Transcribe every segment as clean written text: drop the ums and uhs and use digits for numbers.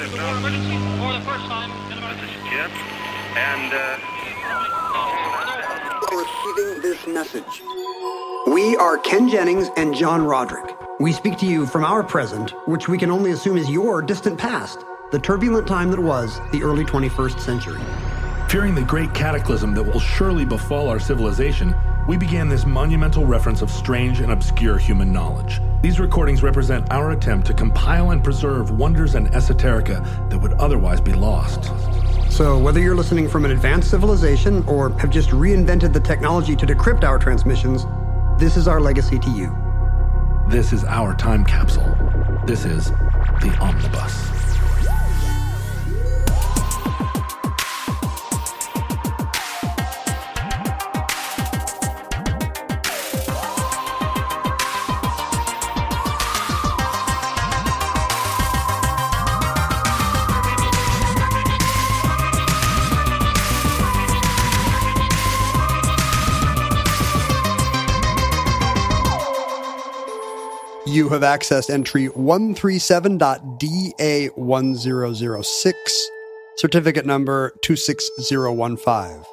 emergency for the first time in about... This is Jim, and Receiving this message. We are Ken Jennings and John Roderick. We speak to you from our present, which we can only assume is your distant past, the turbulent time that was the early 21st century. Fearing the great cataclysm that will surely befall our civilization, we began this monumental reference of strange and obscure human knowledge. These recordings represent our attempt to compile and preserve wonders and esoterica that would otherwise be lost. So whether you're listening from an advanced civilization or have just reinvented the technology to decrypt our transmissions, this is our legacy to you. This is our time capsule. This is the Omnibus. You have accessed entry 137.DA1006, certificate number 26015.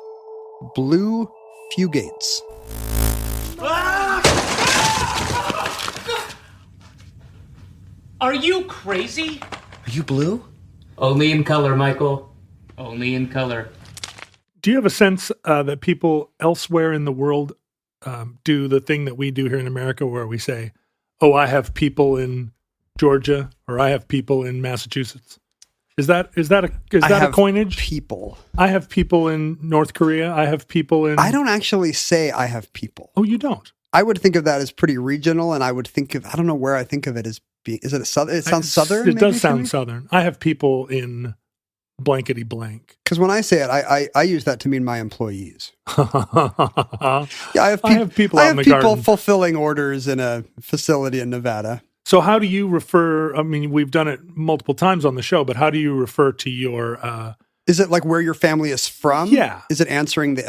Blue Fugates. Are you crazy? Are you blue? Only in color, Michael. Only in color. Do you have a sense that people elsewhere in the world do the thing that we do here in America where we say, oh, I have people in Georgia or I have people in Massachusetts? Is that a coinage? People. I have people in North Korea. I have people in... I don't actually say I have people. Oh, you don't? I would think of that as pretty regional, and I would think of, I don't know where I think of it as being, is it a southern? It sounds southern? It does sound southern. I have people in blankety blank. Because when I say it, I use that to mean my employees. Yeah, I have people out in the garden. Fulfilling orders in a facility in Nevada. So how do you refer, I mean, we've done it multiple times on the show, but how do you refer to your... Is it like where your family is from? Yeah. Is it answering the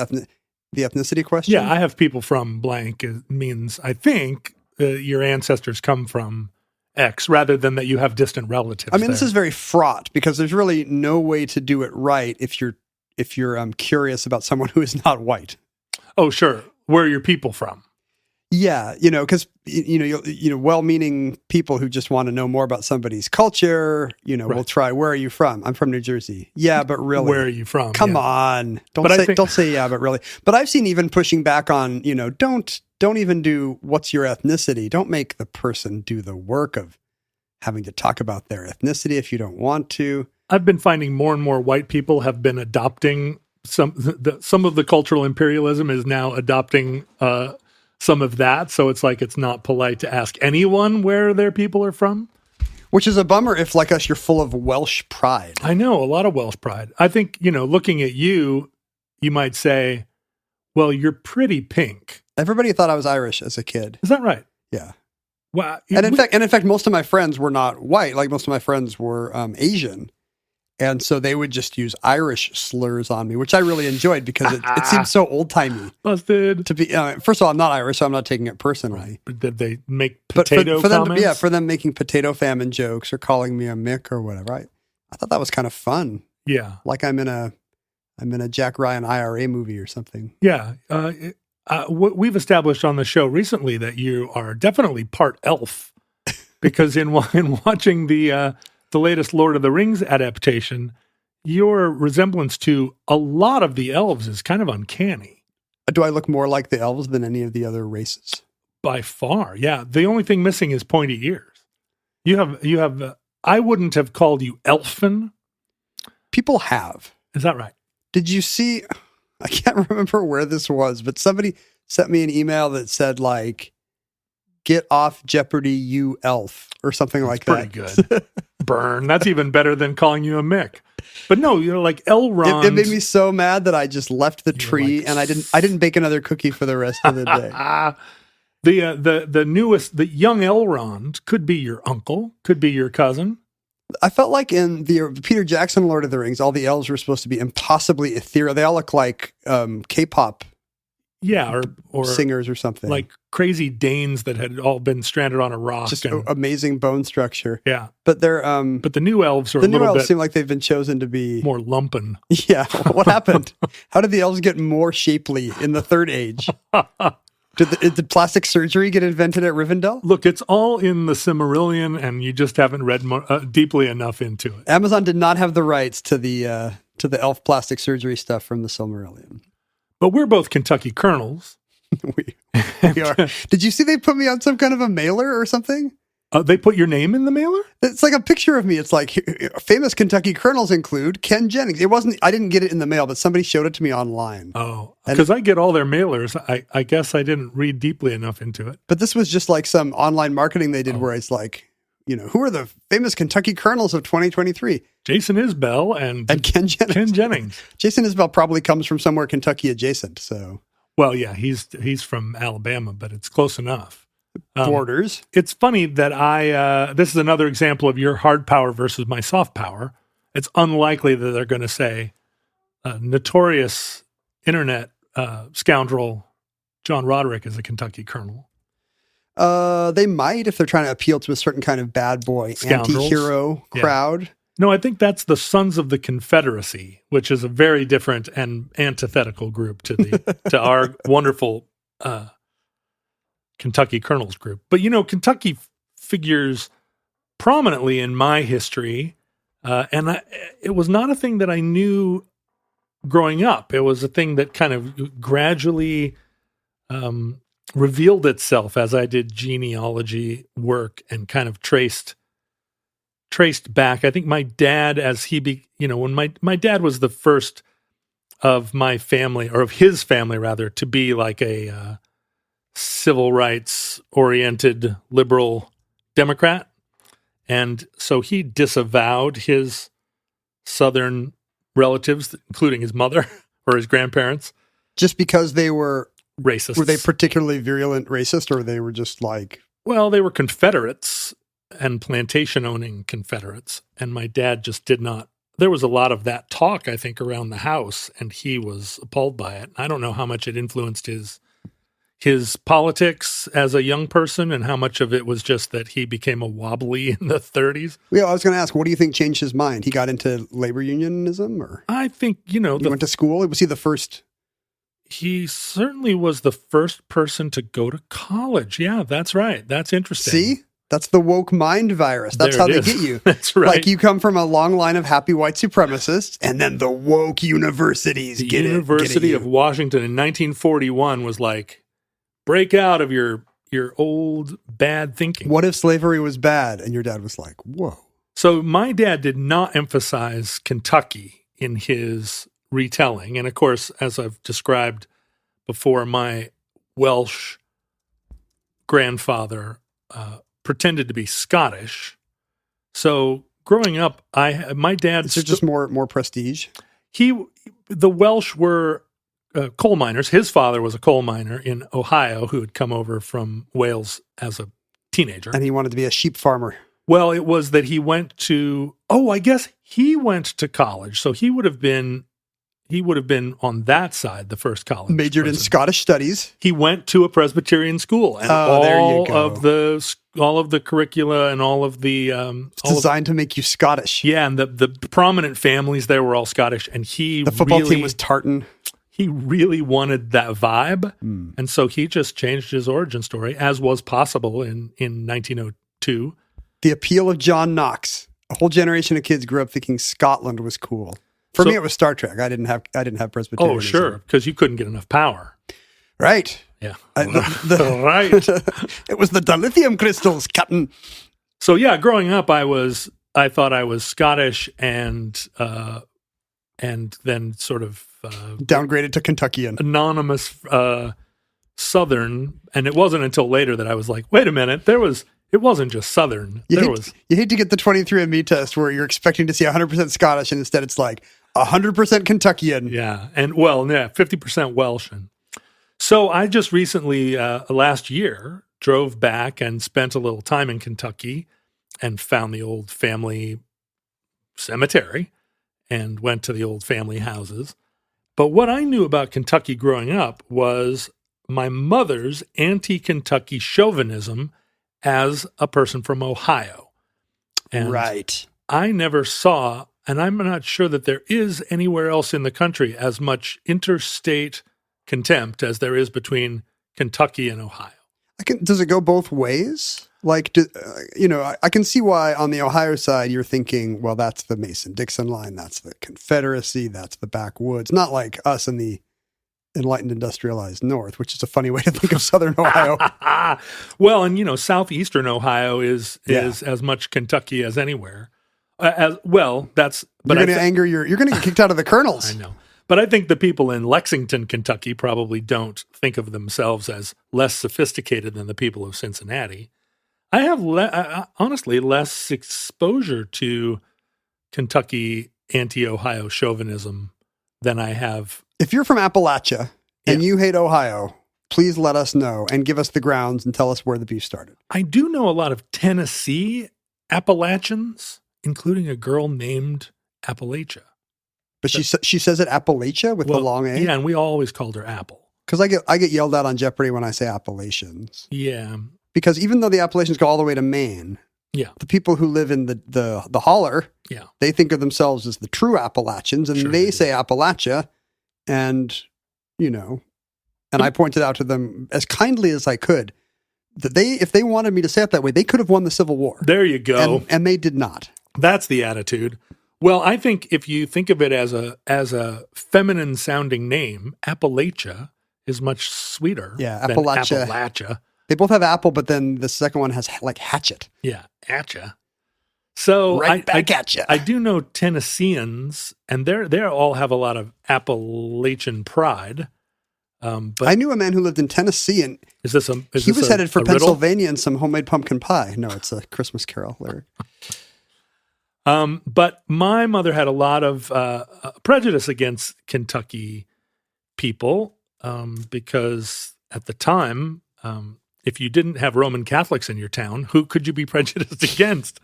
ethnicity question? Yeah, I have people from blank. It means, I think, your ancestors come from X rather than that you have distant relatives. I mean, there. This is very fraught because there's really no way to do it right if you're curious about someone who is not white. Oh, sure. Where are your people from? Yeah, because well-meaning people who just want to know more about somebody's culture, right. Will try. Where are you from? I'm from New Jersey. Yeah, but really, where are you from? Come on, don't say yeah, but really. But I've seen even pushing back on, don't even do what's your ethnicity. Don't make the person do the work of having to talk about their ethnicity if you don't want to. I've been finding more and more white people have been adopting some of the cultural imperialism is now adopting some of that. So it's like it's not polite to ask anyone where their people are from. Which is a bummer if, like us, you're full of Welsh pride. I know, a lot of Welsh pride. I think, looking at you, you might say, well, you're pretty pink. Everybody thought I was Irish as a kid. Is that right? Yeah. Wow. And in fact, most of my friends were not white. Like most of my friends were Asian. And so they would just use Irish slurs on me, which I really enjoyed because it seemed so old-timey. Busted. To be, first of all, I'm not Irish, so I'm not taking it personally. Right. But did they make potato comments? For them making potato famine jokes or calling me a Mick or whatever. I thought that was kind of fun. Yeah. Like I'm in a Jack Ryan IRA movie or something. Yeah. We've established on the show recently that you are definitely part elf because in watching the latest Lord of the Rings adaptation, your resemblance to a lot of the elves is kind of uncanny. Do I look more like the elves than any of the other races? By far, yeah. The only thing missing is pointy ears. You have. I wouldn't have called you elfin. People have. Is that right? Did you see? I can't remember where this was, but somebody sent me an email that said like, "Get off Jeopardy, you elf," or something like that. Pretty good. Burn. That's even better than calling you a Mick. But no, you're like Elrond. It made me so mad that I just left the tree and I didn't bake another cookie for the rest of the day. The young Elrond could be your uncle, could be your cousin. I felt like in the Peter Jackson Lord of the Rings, all the elves were supposed to be impossibly ethereal. They all look like K-pop, Yeah, or singers or something. like crazy Danes that had all been stranded on a rock. Just amazing bone structure. Yeah. But they're but the new elves are the a new little elves bit seem like they've been chosen to be more lumpen. Yeah. What happened? How did the elves get more shapely in the Third Age? Did plastic surgery get invented at Rivendell? Look, it's all in the Silmarillion, and you just haven't read deeply enough into it. Amazon did not have the rights to the elf plastic surgery stuff from the Silmarillion. But we're both Kentucky colonels. we are. Did you see they put me on some kind of a mailer or something? They put your name in the mailer? It's like a picture of me. It's like famous Kentucky colonels include Ken Jennings. It wasn't. I didn't get it in the mail, but somebody showed it to me online. Oh, because I get all their mailers. I guess I didn't read deeply enough into it. But this was just like some online marketing they did, where it's like, who are the famous Kentucky colonels of 2023? Jason Isbell and Ken Jennings. Ken Jennings. Jason Isbell probably comes from somewhere Kentucky adjacent. So, well, yeah, he's from Alabama, but it's close enough. Borders. It's funny that this is another example of your hard power versus my soft power. It's unlikely that they're going to say notorious internet scoundrel John Roderick is a Kentucky colonel. They might if they're trying to appeal to a certain kind of bad boy anti-hero crowd. No, I think that's the Sons of the Confederacy, which is a very different and antithetical group to our wonderful Kentucky Colonels group. But, Kentucky figures prominently in my history, and it was not a thing that I knew growing up. It was a thing that kind of gradually revealed itself as I did genealogy work and kind of traced back. I think my dad, when my dad was the first of my family, or of his family rather, to be like a civil rights oriented liberal Democrat. And so he disavowed his Southern relatives, including his mother or his grandparents. Just because they were racist. Were they particularly virulent racist, or they were just like... Well, they were Confederates and plantation owning Confederates. And my dad just did not. There was a lot of that talk, I think, around the house, and he was appalled by it. I don't know how much it influenced his politics as a young person, and how much of it was just that he became a wobbly in the 30s. Yeah, I was going to ask, what do you think changed his mind? He got into labor unionism, or I think he went to school. Was he the first? He certainly was the first person to go to college. Yeah, that's right. That's interesting. See, that's the woke mind virus. That's how they get you. That's right. Like, you come from a long line of happy white supremacists, and then the woke universities the get University it. of Washington in 1941 was like, break out of your old bad thinking. What if slavery was bad? And your dad was like, whoa. So my dad did not emphasize Kentucky in his retelling. And of course, as I've described before, my Welsh grandfather pretended to be Scottish. So growing up, my dad... Is it just more prestige? The Welsh were... coal miners. His father was a coal miner in Ohio who had come over from Wales as a teenager. And he wanted to be a sheep farmer. Well, it was that he went to, I guess he went to college. So he would have been on that side, the first college. Majored in Scottish studies. He went to a Presbyterian school, and all of the curricula and all of the it's designed to make you Scottish. Yeah, and the prominent families there were all Scottish, and the football team was tartan. He really wanted that vibe, and so he just changed his origin story, as was possible in 1902. The appeal of John Knox. A whole generation of kids grew up thinking Scotland was cool. For me, it was Star Trek. I didn't have Presbyterianism. Oh, sure, because you couldn't get enough power. Right. Yeah. Right. It was the dilithium crystals, Captain. So yeah, growing up, I thought I was Scottish, and then sort of downgraded to Kentuckian, anonymous Southern. And it wasn't until later that I was like, wait a minute, it wasn't just Southern. You hate to get the 23andMe test where you're expecting to see 100% Scottish, and instead it's like 100% Kentuckian. Yeah, and 50% Welsh. And so I just recently, last year, drove back and spent a little time in Kentucky and found the old family cemetery and went to the old family houses. But what I knew about Kentucky growing up was my mother's anti-Kentucky chauvinism as a person from Ohio. And right. I never saw, and I'm not sure that there is anywhere else in the country as much interstate contempt as there is between Kentucky and Ohio. Does it go both ways? Like, I can see why on the Ohio side you're thinking, well, that's the Mason-Dixon line, that's the Confederacy, that's the backwoods. Not like us in the enlightened industrialized North, which is a funny way to think of Southern Ohio. Well, and southeastern Ohio is as much Kentucky as anywhere. You're going to get kicked out of the Colonels. I know. But I think the people in Lexington, Kentucky probably don't think of themselves as less sophisticated than the people of Cincinnati. I have honestly less exposure to Kentucky anti-Ohio chauvinism than I have. If you're from Appalachia and you hate Ohio, please let us know and give us the grounds and tell us where the beef started. I do know a lot of Tennessee Appalachians, including a girl named Appalachia. But she says it Appalachia with the long A? Yeah, and we always called her Apple. Because I get yelled at on Jeopardy when I say Appalachians. Yeah. Because even though the Appalachians go all the way to Maine, the people who live in the holler, they think of themselves as the true Appalachians, and they say Appalachia, and I pointed out to them as kindly as I could that if they wanted me to say it that way, they could have won the Civil War. There you go. And they did not. That's the attitude. Well, I think if you think of it as a feminine sounding name, Appalachia is much sweeter than Appalachia. They both have apple, but then the second one has like hatchet. Yeah, atcha. So back at you. I do know Tennesseans, and they all have a lot of Appalachian pride. But I knew a man who lived in Tennessee, and he was headed for Pennsylvania and some homemade pumpkin pie. No, it's a Christmas Carol lyric. But my mother had a lot of prejudice against Kentucky people because at the time, if you didn't have Roman Catholics in your town, who could you be prejudiced against?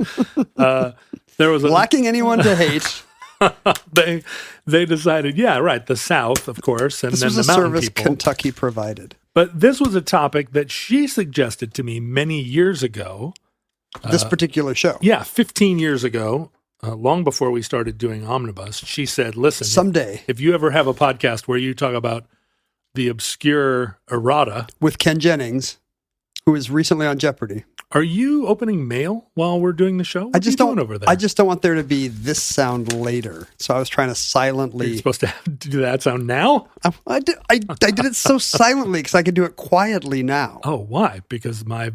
There was lacking anyone to hate. They decided, the South, of course, and this then was the a mountain service people. Kentucky provided. But this was a topic that she suggested to me many years ago. This particular show. Yeah, 15 years ago, long before we started doing Omnibus, she said, listen, someday, if you ever have a podcast where you talk about the obscure errata. With Ken Jennings, who is recently on Jeopardy. Are you opening mail while we're doing the show? What are you doing over there? I just don't want there to be this sound later. So I was trying to silently. You're supposed to do that sound now? I did it so silently because I could do it quietly now. Oh, why? Because my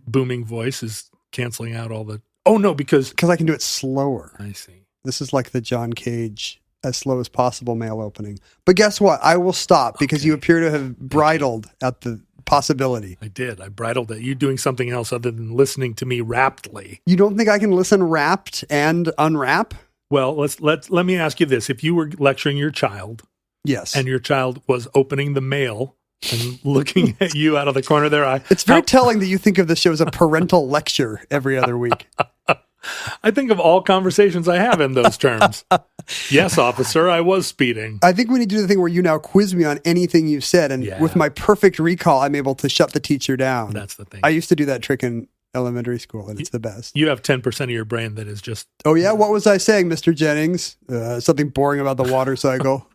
booming voice is canceling out all the. Oh no, because I can do it slower. I see. This is like the John Cage as slow as possible mail opening. But guess what? I will stop because you appear to have bridled at the possibility. I did. I bridled at you doing something else other than listening to me raptly. You don't think I can listen wrapped and unwrap? Well, let me ask you this. If you were lecturing your child, yes, and your child was opening the mail and looking at you out of the corner of their eye. It's very telling that you think of this show as a parental lecture every other week. I think of all conversations I have in those terms. Yes, officer, I was speeding. I think we need to do the thing where you now quiz me on anything you've said, and with my perfect recall, I'm able to shut the teacher down. That's the thing. I used to do that trick in elementary school, and it's the best. You have 10% of your brain that is just... Oh, yeah? What was I saying, Mr. Jennings? Something boring about the water cycle.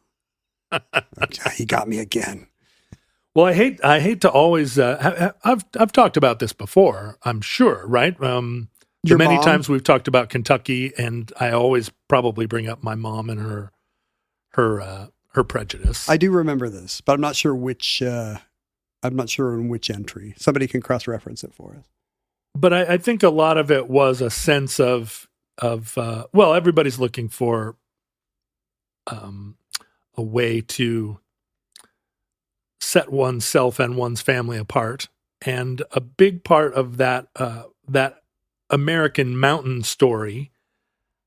He got me again. Well, I hate to always... I've talked about this before, I'm sure, right? Many times we've talked about Kentucky, and I always probably bring up my mom and her prejudice. I do remember this, but I'm not sure which. I'm not sure in which entry. Somebody can cross-reference it for us. But I think a lot of it was a sense of everybody's looking for a way to set oneself and one's family apart, and a big part of that American mountain story,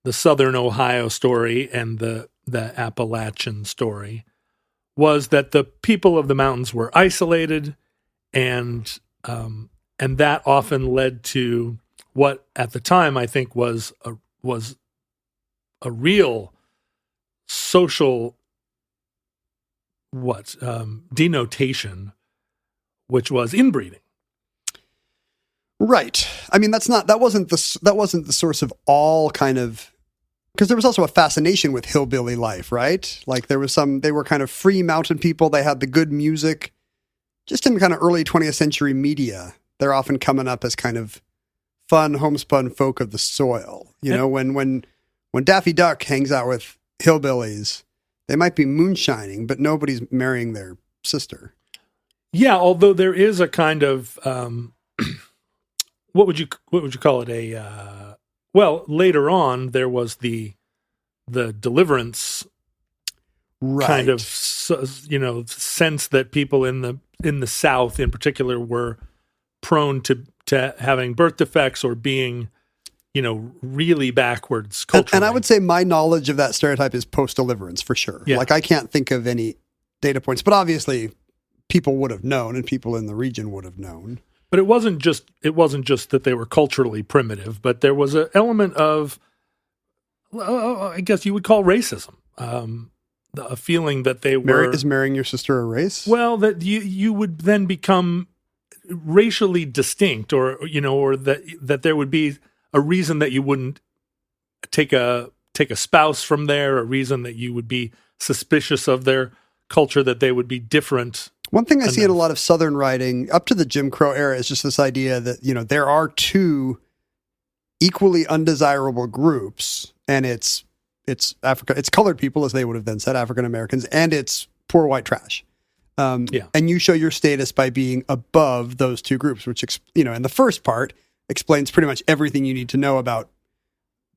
the Southern Ohio story, and the Appalachian story, was that the people of the mountains were isolated, and that often led to what at the time I think was a real social denotation, which was inbreeding. Right. I mean, that wasn't the source of all kind of, because there was also a fascination with hillbilly life, right? Like they were kind of free mountain people. They had the good music. Just in kind of early 20th century media, they're often coming up as kind of fun homespun folk of the soil. When Daffy Duck hangs out with hillbillies, they might be moonshining, but nobody's marrying their sister. Yeah, although there is a kind of what would you call it? Later on there was the deliverance kind of sense that people in the South in particular were prone to having birth defects or being really backwards culturally. And I would say my knowledge of that stereotype is post-deliverance for sure. Yeah. Like I can't think of any data points, but obviously people would have known and people in the region would have known. But it wasn't just that they were culturally primitive, but there was an element of, I guess you would call racism, a feeling that they were. Is marrying your sister a race? Well, that you would then become racially distinct, or that there would be a reason that you wouldn't take a spouse from there, a reason that you would be suspicious of their culture, that they would be different. One thing I see in a lot of Southern writing up to the Jim Crow era is just this idea that, there are two equally undesirable groups, and it's colored people, as they would have then said, African Americans, and it's poor white trash. And you show your status by being above those two groups, which, in the first part explains pretty much everything you need to know about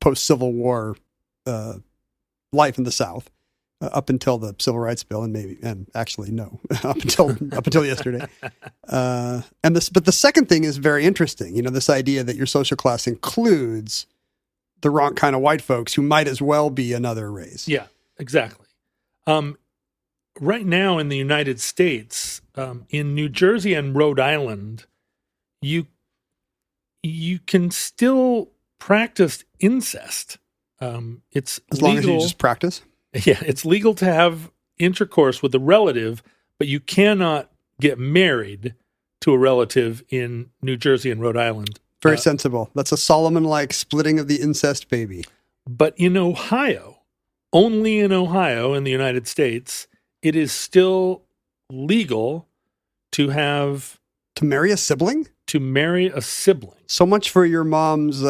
post-Civil War life in the South. Up until the Civil Rights Bill, up until yesterday. But the second thing is very interesting. This idea that your social class includes the wrong kind of white folks who might as well be another race. Yeah, exactly. Right now in the United States, in New Jersey and Rhode Island, you can still practice incest. It's as long as you just practice. Yeah, it's legal to have intercourse with a relative, but you cannot get married to a relative in New Jersey and Rhode Island. Very sensible. That's a Solomon-like splitting of the incest baby. But in Ohio, only in Ohio in the United States, it is still legal to marry a sibling? To marry a sibling. So much for your mom's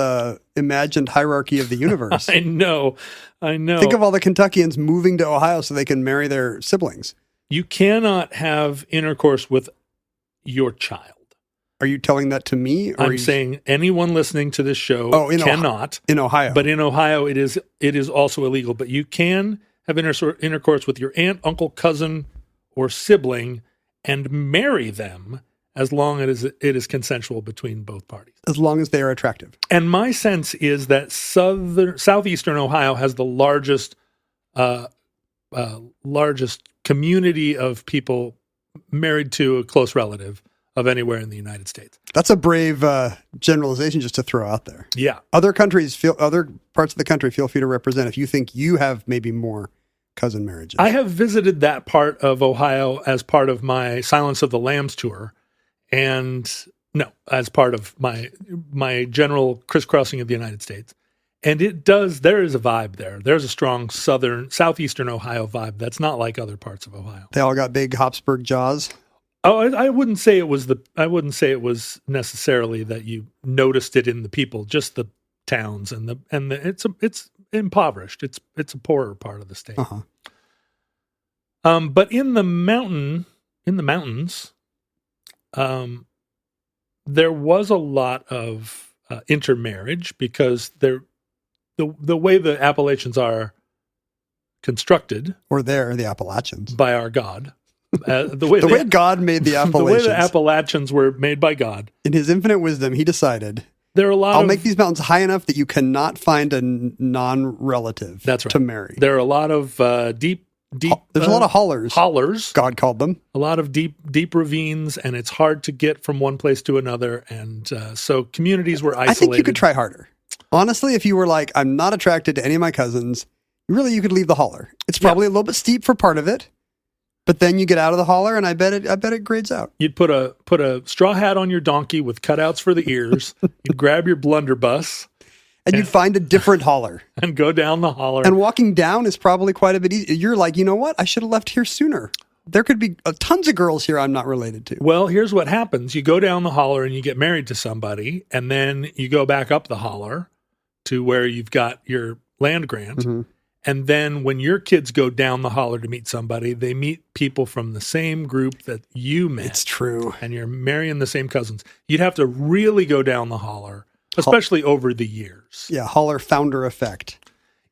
imagined hierarchy of the universe. I know. Think of all the Kentuckians moving to Ohio so they can marry their siblings. You cannot have intercourse with your child. Are you telling that to me? Or I'm saying anyone listening to this show cannot. In Ohio. But in Ohio, it is also illegal. But you can have intercourse with your aunt, uncle, cousin, or sibling and marry them as long as it is consensual between both parties. As long as they are attractive. And my sense is that southeastern Ohio has the largest community of people married to a close relative of anywhere in the United States. That's a brave generalization just to throw out there. Yeah. Other parts of the country feel free to represent if you think you have maybe more cousin marriages. I have visited that part of Ohio as part of my Silence of the Lambs tour. And as part of my general crisscrossing of the United States. And there is a vibe there. There's a strong southeastern Ohio vibe that's not like other parts of Ohio. They all got big Habsburg jaws. Oh, I wouldn't say it was necessarily that you noticed it in the people, just the towns and it's impoverished. It's a poorer part of the state. Uh-huh. But in the mountains, there was a lot of intermarriage because the way the Appalachians are constructed, or the Appalachians by our God, the way God made the Appalachians, the way the Appalachians were made by God, in His infinite wisdom, He decided I'll make these mountains high enough that you cannot find a non-relative. That's right. To marry. There are a lot of deep. There's a lot of hollers. Hollers, God called them. A lot of deep ravines, and it's hard to get from one place to another. And so communities were isolated. I think you could try harder. Honestly, if you were like, I'm not attracted to any of my cousins, you could leave the holler. It's probably a little bit steep for part of it, But then you get out of the holler, and I bet it grades out. You'd put a straw hat on your donkey with cutouts for the ears. You'd grab your blunderbuss. And you'd find a different holler. And go down the holler. And walking down is probably quite a bit easier. You're like, you know what? I should have left here sooner. There could be tons of girls here I'm not related to. Well, here's what happens. You go down the holler and you get married to somebody, and then you go back up the holler to where you've got your land grant. Mm-hmm. And then when your kids go down the holler to meet somebody, they meet people from the same group that you met. It's true. And you're marrying the same cousins. You'd have to really go down the holler, especially over the years. Yeah, holler founder effect.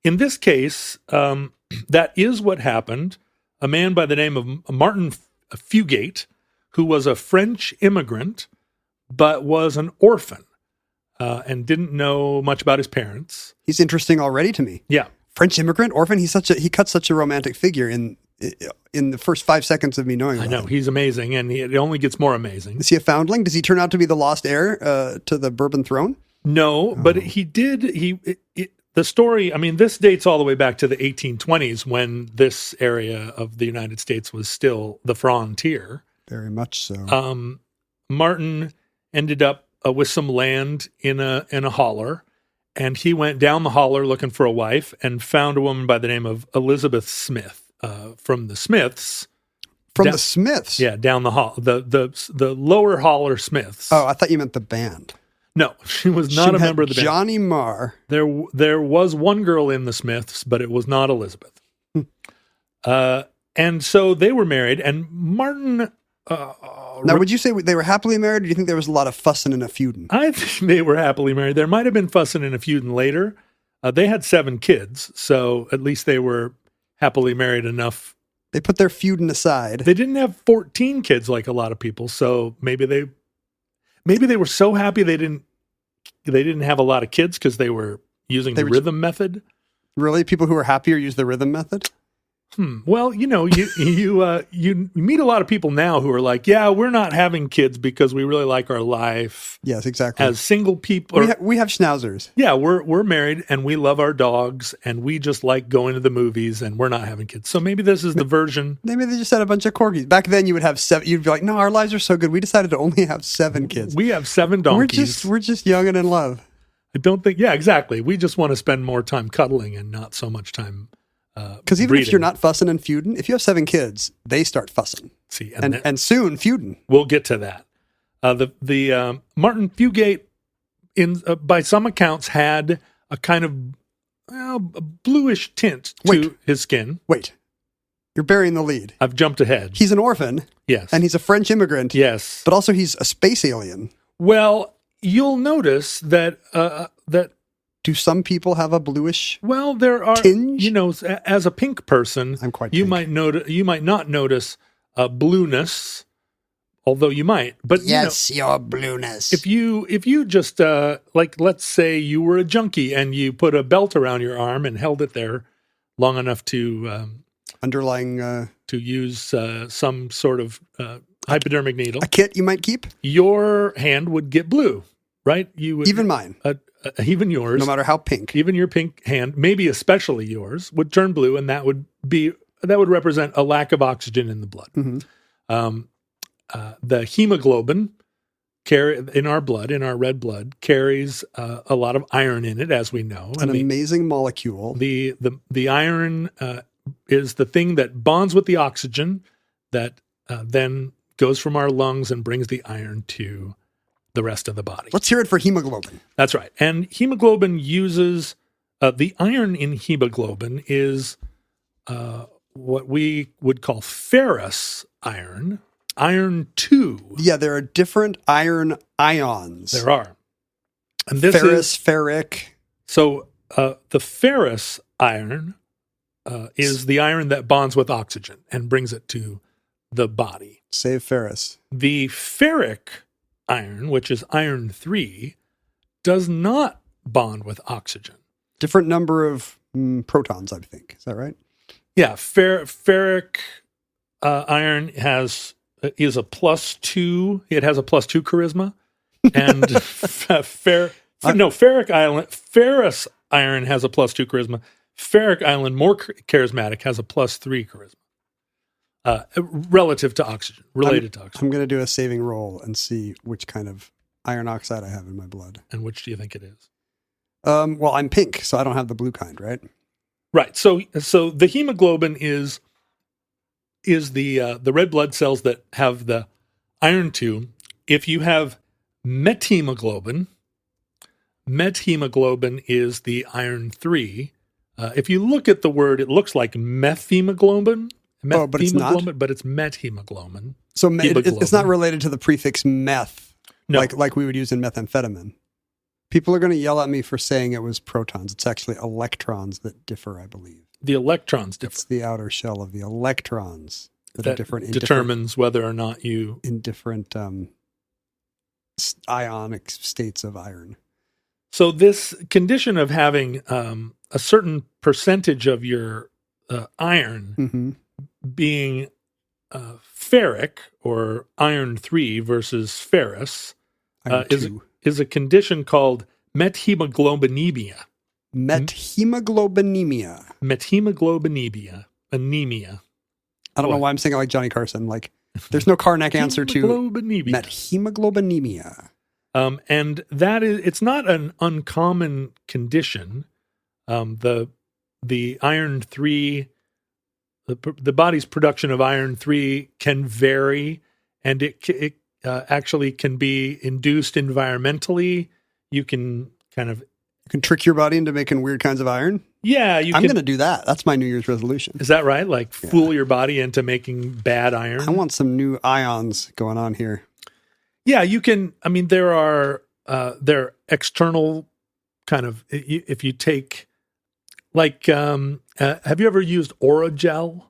In this case, that is what happened. A man by the name of Martin Fugate, who was a French immigrant, but was an orphan and didn't know much about his parents. He's interesting already to me. Yeah. French immigrant, orphan. He cuts such a romantic figure in the first 5 seconds of me knowing about I know, him. he's amazing, and it only gets more amazing. Is he a foundling? Does he turn out to be the lost heir to the Bourbon throne? No, but he did. The story, I mean, this dates all the way back to the 1820s when this area of the United States was still the frontier. Very much so. Martin ended up with some land in a holler, and he went down the holler looking for a wife and found a woman by the name of Elizabeth Smith from the Smiths. The Smiths? Yeah, down the holler, the lower holler Smiths. Oh, I thought you meant the band. No, she was not a member of the band. Johnny Marr. There was one girl in the Smiths, but it was not Elizabeth. And so they were married, and Martin... now, would you say they were happily married, or do you think there was a lot of fussing and a feuding? I think they were happily married. There might have been fussing and a feuding later. They had 7 kids, so at least they were happily married enough. They put their feuding aside. They didn't have 14 kids like a lot of people, so maybe they were so happy they didn't have a lot of kids because they were using the rhythm method. Really? People who are happier use the rhythm method? Well, you meet a lot of people now who are like, yeah, we're not having kids because we really like our life. Yes, exactly. As single people. We have schnauzers. Yeah, we're married and we love our dogs and we just like going to the movies and we're not having kids. So maybe this is the version. Maybe they just had a bunch of corgis. Back then you would have 7. You'd be like, no, our lives are so good. We decided to only have 7 kids. We have 7 donkeys. We're just young and in love. I don't think, yeah, exactly. We just want to spend more time cuddling and not so much time because even breeding. if you're not fussing and feuding, if you have 7 kids, they start fussing. See, and soon feuding. We'll get to that. The Martin Fugate, by some accounts, had a kind of bluish tint to his skin. Wait, you're burying the lead. I've jumped ahead. He's an orphan. Yes, and he's a French immigrant. Yes, but also he's a space alien. Well, you'll notice that do some people have a bluish? Well, there are tinge? You know, as a pink person, I'm quite. You pink. might not notice blueness, although you might. But yes, your blueness. If you just like, let's say you were a junkie and you put a belt around your arm and held it there long enough to underlying to use some sort of hypodermic needle, a kit you might keep. Your hand would get blue, right? You would, even mine. Even yours, no matter how pink, even your pink hand, maybe especially yours, would turn blue, and that would represent a lack of oxygen in the blood. Mm-hmm. The hemoglobin in our blood, in our red blood, carries a lot of iron in it, as we know. An amazing molecule. The iron is the thing that bonds with the oxygen that then goes from our lungs and brings the iron to the rest of the body. Let's hear it for hemoglobin. That's right. And hemoglobin uses the iron in hemoglobin is what we would call ferrous iron 2. Yeah, there are different iron ions. There are. And this ferrous, ferric. So the ferrous iron is the iron that bonds with oxygen and brings it to the body. Save ferrous. The ferric iron, which is iron 3, does not bond with oxygen. Different number of protons, I think. Is that right? Yeah, ferric iron is a +2. It has a +2 charisma, and ferrous iron has a +2 charisma. Ferric iron, more charismatic, has a +3 charisma. relative to oxygen, related to oxygen. I'm going to do a saving roll and see which kind of iron oxide I have in my blood. And which do you think it is? Well, I'm pink, so I don't have the blue kind, right? Right. So the hemoglobin is the red blood cells that have the iron 2. If you have methemoglobin is the iron 3. If you look at the word, it looks like methemoglobin. But it's not. But it's methemoglobin. So it's not related to the prefix meth, No. like we would use in methamphetamine. People are going to yell at me for saying it was protons. It's actually electrons that differ, I believe. The electrons differ. It's the outer shell of the electrons that are different. Determines whether or not you... In different ionic states of iron. So this condition of having a certain percentage of your iron being ferric or iron 3 versus ferrous is a condition called methemoglobinemia. Methemoglobinemia. Anemia. I don't know why I'm saying it like Johnny Carson. Like, there's no Karnak answer to methemoglobinemia. And it's not an uncommon condition. The iron 3, the body's production of iron 3 can vary, and it actually can be induced environmentally. You can trick your body into making weird kinds of iron. Yeah, I'm going to do that. That's my New Year's resolution. Is that right? Like fool your body into making bad iron? I want some new ions going on here. Yeah, you can. I mean, there are external kind of, if you take, like, have you ever used Oragel?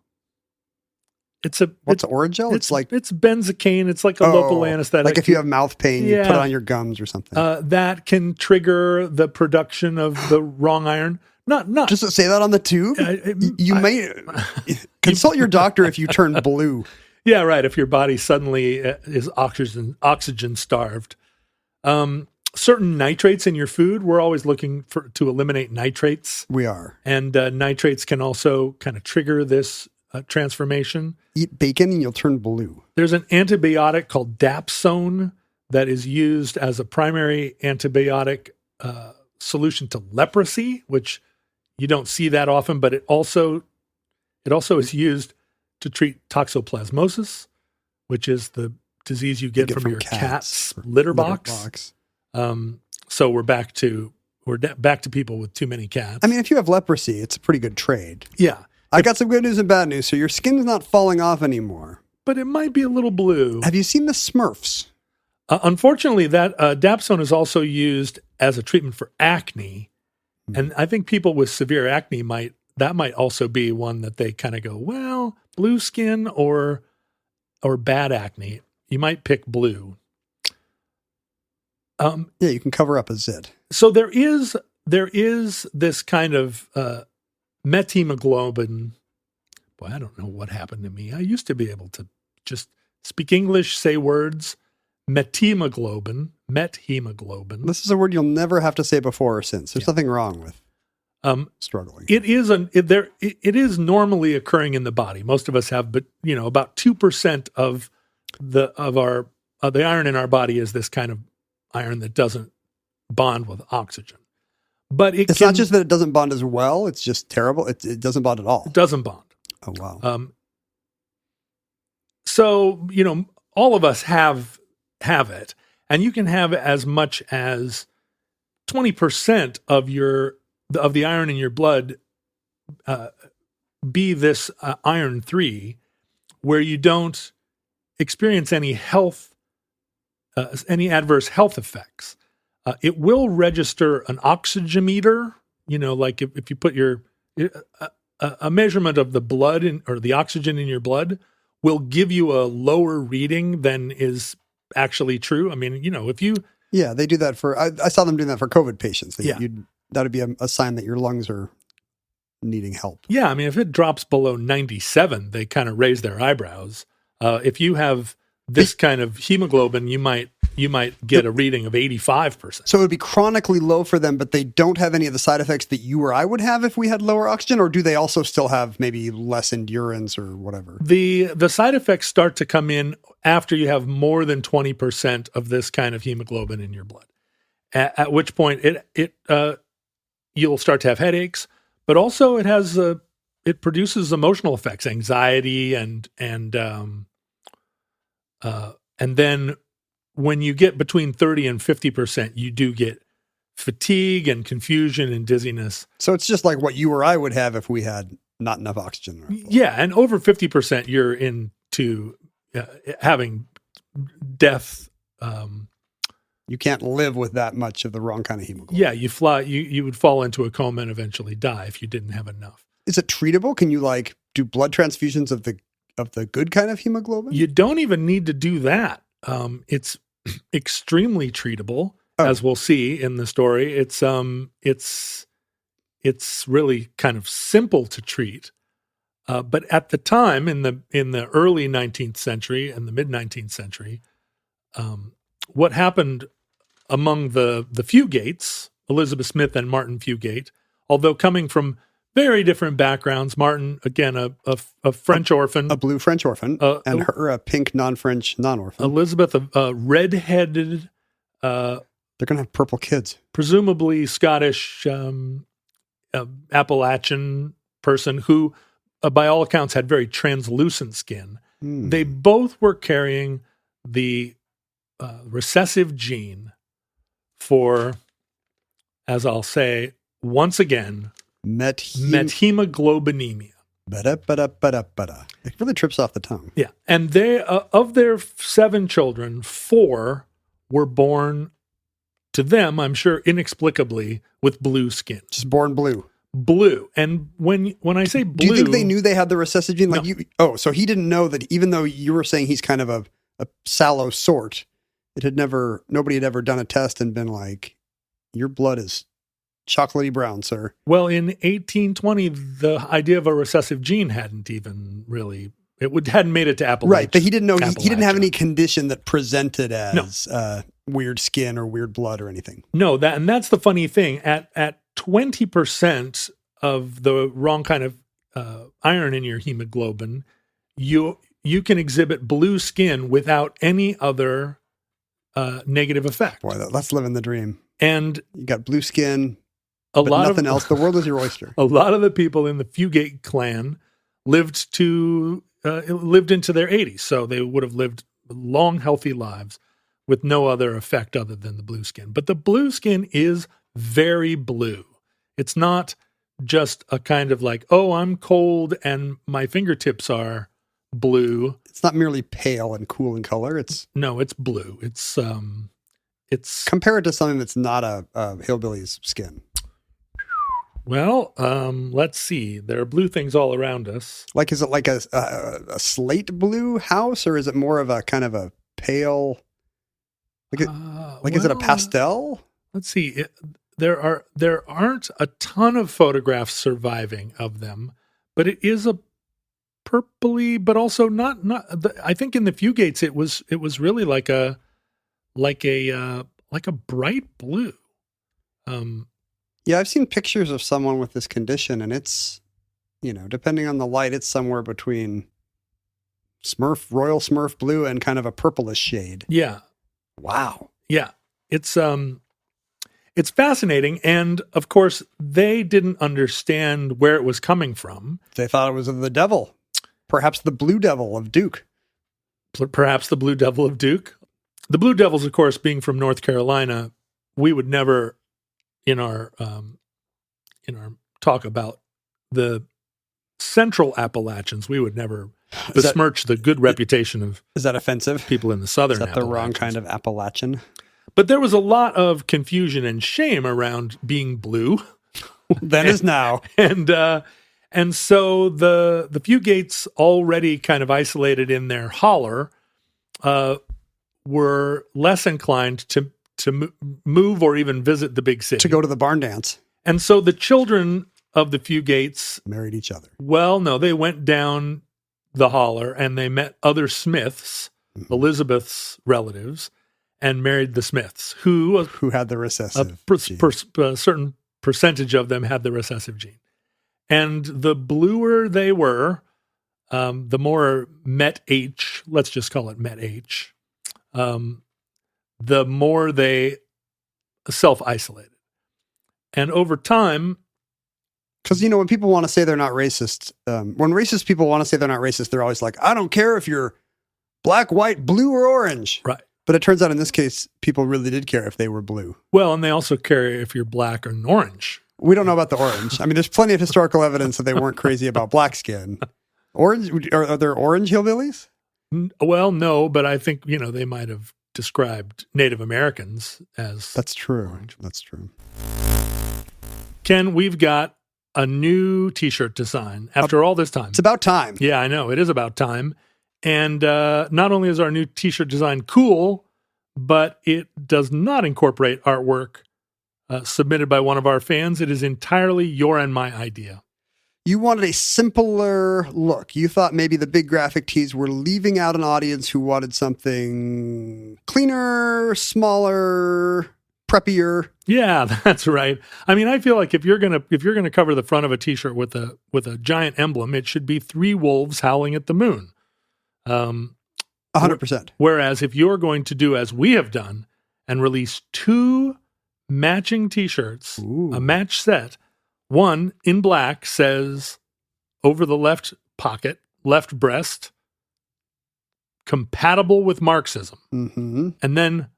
What's Oragel? It's benzocaine. It's like a local anesthetic. Like if you have mouth pain, you put it on your gums or something. That can trigger the production of the wrong iron. Not just to say that on the tube. You may consult your doctor if you turn blue. Yeah, right. If your body suddenly is oxygen starved. Certain nitrates in your food, we're always looking to eliminate nitrates. We are. And nitrates can also kind of trigger this transformation. Eat bacon and you'll turn blue. There's an antibiotic called Dapsone that is used as a primary antibiotic solution to leprosy, which you don't see that often, but it also is used to treat toxoplasmosis, which is the disease you get from your cat's litter box. So we're back to people with too many cats. I mean, if you have leprosy, it's a pretty good trade. Yeah. I got some good news and bad news. So your skin's not falling off anymore. But it might be a little blue. Have you seen the Smurfs? Unfortunately, that Dapsone is also used as a treatment for acne. And I think people with severe acne might also be one that they kind of go, well, blue skin or bad acne. You might pick blue. Yeah, you can cover up a zit. So there is this kind of methemoglobin. Boy, I don't know what happened to me. I used to be able to just speak English, say words. Methemoglobin. This is a word you'll never have to say before or since. There's nothing wrong with struggling. It is normally occurring in the body. Most of us have, but about 2% of the iron in our body is this kind of iron that doesn't bond with oxygen. But it's not just that it doesn't bond as well. It's just terrible. It doesn't bond at all. It doesn't bond. Oh, wow. So, all of us have it, and you can have as much as 20% of the iron in your blood be this iron 3, where you don't experience any adverse health effects. It will register an oxygemeter, like if you put a measurement of the blood or the oxygen in your blood will give you a lower reading than is actually true. I mean, if you... Yeah, they do that I saw them doing that for COVID patients. That would be a sign that your lungs are needing help. Yeah, I mean, if it drops below 97, they kind of raise their eyebrows. If you have this kind of hemoglobin, you might you might get a reading of 85%. So it would be chronically low for them, but they don't have any of the side effects that you or I would have if we had lower oxygen, or do they also still have maybe less endurance or whatever? The side effects start to come in after you have more than 20% of this kind of hemoglobin in your blood. At which point you'll start to have headaches, but also it produces emotional effects, anxiety, and then when you get between 30 and 50%, you do get fatigue and confusion and dizziness. So it's just like what you or I would have if we had not enough oxygen in our blood. Yeah, and over 50%, you're into having death. You can't live with that much of the wrong kind of hemoglobin. Yeah, you would fall into a coma and eventually die if you didn't have enough. Is it treatable? Can you do blood transfusions of the good kind of hemoglobin? You don't even need to do that. It's extremely treatable, as we'll see in the story. It's really kind of simple to treat. But at the time, in the early 19th century and the mid 19th century, what happened among the Fugates, Elizabeth Smith and Martin Fugate, although coming from very different backgrounds. Martin, again, a French orphan. A blue French orphan, and her a pink non-French non-orphan. Elizabeth, a red-headed... They're going to have purple kids. Presumably Scottish Appalachian person who, by all accounts, had very translucent skin. They both were carrying the recessive gene for, as I'll say, once again... methemoglobinemia. It really trips off the tongue. Yeah. And they, of their 7 children, 4 were born to them, I'm sure, inexplicably, with blue skin. Just born blue. Blue. And when I say blue... Do you think they knew they had the recessive gene? No. So he didn't know that, even though you were saying he's kind of a sallow sort, nobody had ever done a test and been like, your blood is chocolatey brown, sir. Well, in 1820, the idea of a recessive gene hadn't even really, hadn't made it to Appalachia. Right, but he didn't know, he didn't have any condition that presented as weird skin or weird blood or anything. No, and that's the funny thing. At 20% of the wrong kind of iron in your hemoglobin, you can exhibit blue skin without any other negative effect. Boy, that's living the dream. And you got blue skin, nothing else. The world is your oyster. A lot of the people in the Fugate clan lived into their 80s, so they would have lived long, healthy lives with no other effect other than the blue skin. But the blue skin is very blue. It's not just a kind of like, oh, I'm cold and my fingertips are blue. It's not merely pale and cool in color. It's blue. It's compare it to something that's not a hillbilly's skin. Well, let's see. There are blue things all around us. Like, is it like a slate blue house, or is it more of a kind of a pale? Is it a pastel? Let's see. There aren't a ton of photographs surviving of them, but it is a purpley, but also not. I think in the Fugates it was really like a bright blue. Yeah, I've seen pictures of someone with this condition, and it's, depending on the light, it's somewhere between royal Smurf blue and kind of a purplish shade. Yeah. Wow. Yeah. It's fascinating. And of course, they didn't understand where it was coming from. They thought it was of the devil. Perhaps the blue devil of Duke. Perhaps the blue devil of Duke. The Blue Devils, of course, being from North Carolina, we would never, in our talk about the Central Appalachians, we would never besmirch the good reputation of. Is that offensive? People in the Southern. Is that the wrong kind of Appalachian? But there was a lot of confusion and shame around being blue. Then as now, and so the Fugates, already kind of isolated in their holler, were less inclined to move or even visit the big city. To go to the barn dance. And so the children of the Fugates married each other. Well, no, they went down the holler and they met other Smiths, Elizabeth's relatives, and married the Smiths, who had the recessive gene. a certain percentage of them had the recessive gene. And the bluer they were, the more Met H, let's just call it Met H, the more they self-isolated. And over time... Because, when people want to say they're not racist, when racist people want to say they're not racist, they're always like, I don't care if you're black, white, blue, or orange. Right. But it turns out in this case, people really did care if they were blue. Well, and they also care if you're black or orange. We don't know about the orange. I mean, there's plenty of historical evidence that they weren't crazy about black skin. Orange? Are there orange hillbillies? Well, no, but I think, they might have described Native Americans as... That's true. Orange. That's true. Ken, we've got a new T-shirt design after all this time. It's about time. Yeah, I know. It is about time. And not only is our new T-shirt design cool, but it does not incorporate artwork submitted by one of our fans. It is entirely your and my idea. You wanted a simpler look. You thought maybe the big graphic tees were leaving out an audience who wanted something cleaner, smaller, preppier. Yeah, that's right. I mean, I feel like if you're gonna cover the front of a T-shirt with a giant emblem, it should be 3 wolves howling at the moon. 100%. Whereas if you're going to do as we have done and release 2 matching T-shirts, a match set, one in black says over the left pocket, left breast, compatible with Marxism. Mm-hmm. And then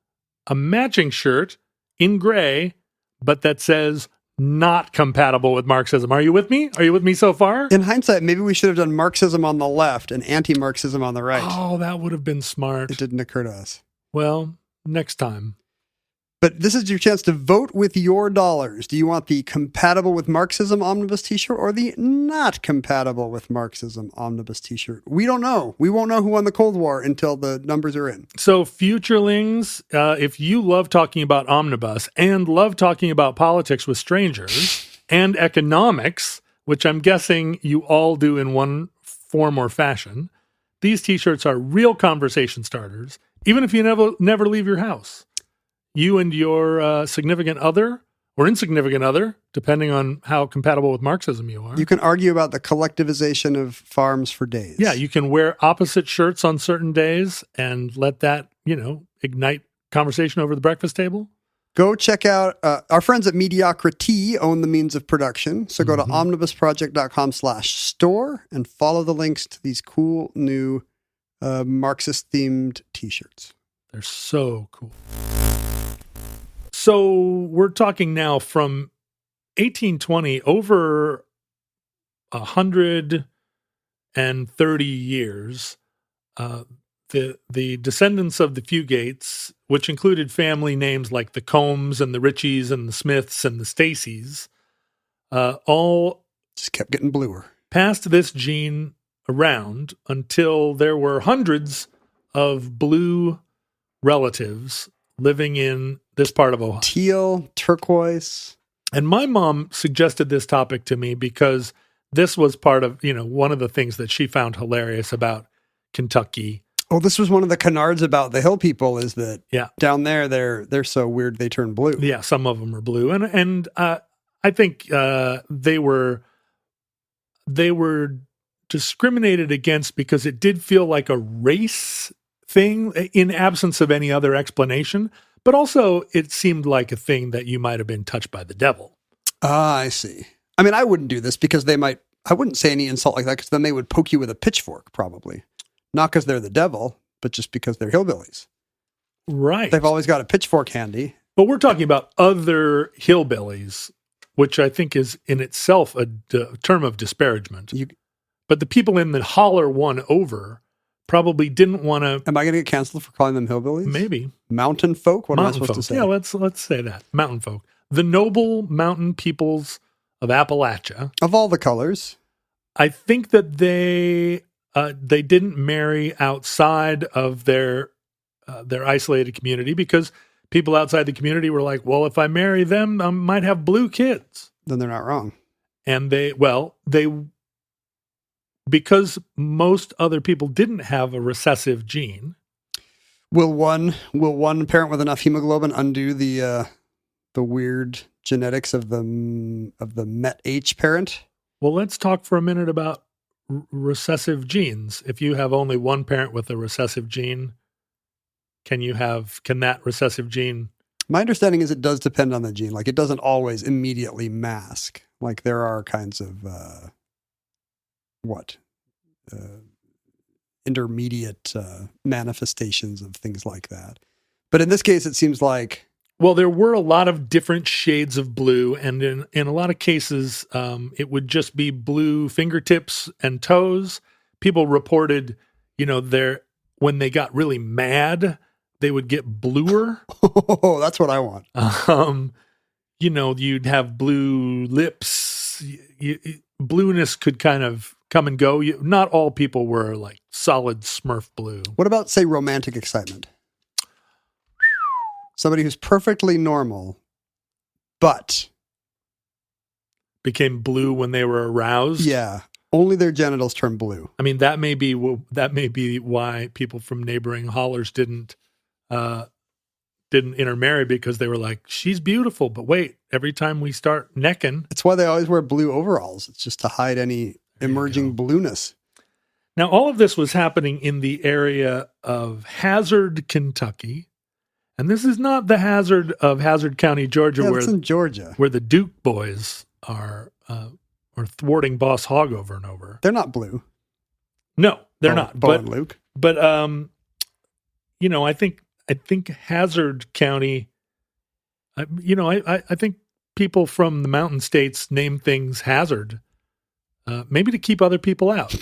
a matching shirt in gray, but that says not compatible with Marxism. Are you with me? Are you with me so far? In hindsight, maybe we should have done Marxism on the left and anti-Marxism on the right. Oh, that would have been smart. It didn't occur to us. Well, next time. But this is your chance to vote with your dollars. Do you want the compatible with Marxism omnibus t-shirt or the not compatible with Marxism omnibus t-shirt? We don't know. We won't know who won the Cold War until the numbers are in. So futurelings, if you love talking about omnibus and love talking about politics with strangers and economics, which I'm guessing you all do in one form or fashion, these t-shirts are real conversation starters, even if you never leave your house. You and your significant other or insignificant other, depending on how compatible with Marxism you are. You can argue about the collectivization of farms for days. Yeah, you can wear opposite shirts on certain days and let that, ignite conversation over the breakfast table. Go check out our friends at Mediocrity own the means of production. So go to omnibusproject.com/store and follow the links to these cool new Marxist-themed t-shirts. They're so cool. So we're talking now from 1820, over 130 years. The descendants of the Fugates, which included family names like the Combs and the Richies and the Smiths and the Stacys, all just kept getting bluer. Passed this gene around until there were hundreds of blue relatives living in this part of Ohio. Teal, turquoise. And my mom suggested this topic to me because this was part of, one of the things that she found hilarious about Kentucky. Oh, this was one of the canards about the hill people is that down there, they're so weird they turn blue. Yeah, some of them are blue. And I think they were discriminated against because it did feel like a race thing in absence of any other explanation. But also, it seemed like a thing that you might have been touched by the devil. Ah, I see. I mean, I wouldn't do this because I wouldn't say any insult like that because then they would poke you with a pitchfork, probably. Not because they're the devil, but just because they're hillbillies. Right. They've always got a pitchfork handy. But we're talking about other hillbillies, which I think is in itself a term of disparagement. But the people in the holler one over probably didn't want to. Am I going to get canceled for calling them hillbillies? Maybe. Mountain folk? What mountain am I supposed to say? Yeah, let's say that. Mountain folk. The noble mountain peoples of Appalachia. Of all the colors. I think that they didn't marry outside of their isolated community because people outside the community were like, well, if I marry them, I might have blue kids. Then they're not wrong. And because most other people didn't have a recessive gene. Will one parent with enough hemoglobin undo the weird genetics of the Met H parent? Well, let's talk for a minute about recessive genes. If you have only one parent with a recessive gene, can that recessive gene? My understanding is it does depend on the gene. Like, it doesn't always immediately mask. Like, there are kinds of intermediate manifestations of things like that. But in this case, it seems like... Well, there were a lot of different shades of blue, and in a lot of cases, it would just be blue fingertips and toes. People reported, when they got really mad, they would get bluer. Oh, that's what I want. You'd have blue lips. Blueness could kind of come and go. Not all people were like solid Smurf blue. What about, say, romantic excitement? Somebody who's perfectly normal, but became blue when they were aroused. Yeah, only their genitals turn blue. I mean, that may be why people from neighboring hollers didn't intermarry, because they were like, she's beautiful, but wait, every time we start necking. It's why they always wear blue overalls. It's just to hide any emerging blueness. Now, all of this was happening in the area of Hazard, Kentucky. And this is not the Hazard of Hazard County, Georgia, Yeah, it's in Georgia, where the Duke boys are thwarting Boss Hogg over and over. They're not blue. No, they're not. Bo and Luke. But I think Hazard County. I think people from the mountain states name things Hazard, maybe to keep other people out.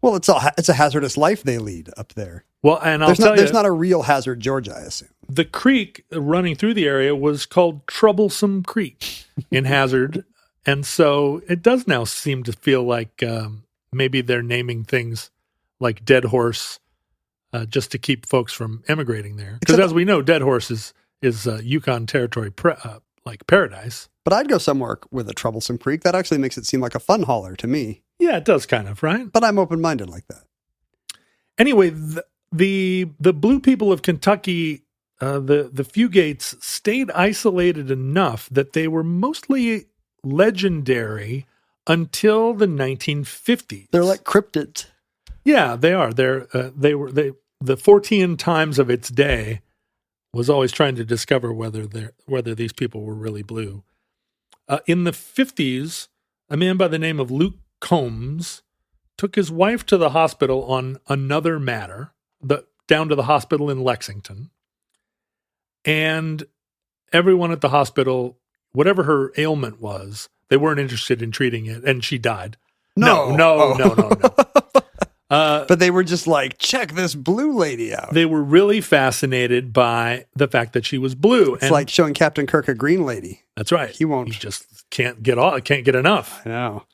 Well, it's a hazardous life they lead up there. Well, and there's not a real Hazard, Georgia, I assume. The creek running through the area was called Troublesome Creek in Hazard, and so it does now seem to feel like maybe they're naming things like Dead Horse just to keep folks from emigrating there. Because as we know, Dead Horse is Yukon Territory like paradise. But I'd go somewhere with a Troublesome Creek. That actually makes it seem like a fun holler to me. Yeah, it does kind of, right? But I'm open-minded like that. Anyway, the blue people of Kentucky, the Fugates, stayed isolated enough that they were mostly legendary until the 1950s. They're like cryptids. Yeah, they are. The 14 times of its day was always trying to discover whether these people were really blue. In the 50s, a man by the name of Luke Combs took his wife to the hospital on another matter, down to the hospital in Lexington. And everyone at the hospital, whatever her ailment was, they weren't interested in treating it, and she died. No. But they were just like, check this blue lady out. They were really fascinated by the fact that she was blue. It's like showing Captain Kirk a green lady. That's right. He just can't get enough. I know.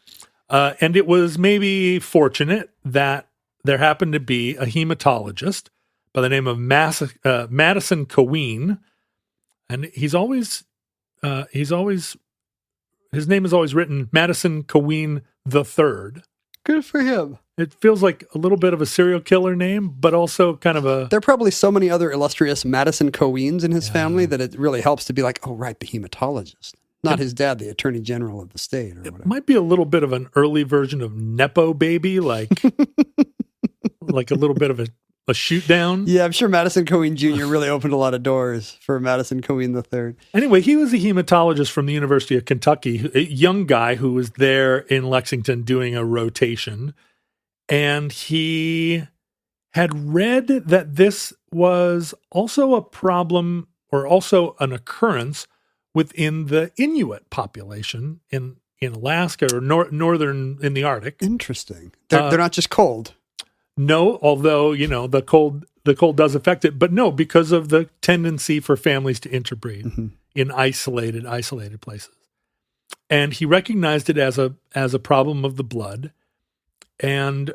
And it was maybe fortunate that there happened to be a hematologist by the name of Madison Coween, and his name is always written Madison Coween III. Good for him. It feels like a little bit of a serial killer name, but also kind of a... There are probably so many other illustrious Madison Coweens in his family that it really helps to be like, oh, right, the hematologist. Not his dad, the attorney general of the state or whatever. It might be a little bit of an early version of Nepo Baby, like like a little bit of a shoot down. Yeah, I'm sure Madison Coween Jr. really opened a lot of doors for Madison Coween III. Anyway, he was a hematologist from the University of Kentucky, a young guy who was there in Lexington doing a rotation. And he had read that this was also a problem or also an occurrence within the Inuit population in Alaska or northern in the Arctic. Interesting. They're not just cold. No, although, the cold does affect it, but no, because of the tendency for families to interbreed in isolated places. And he recognized it as a problem of the blood. And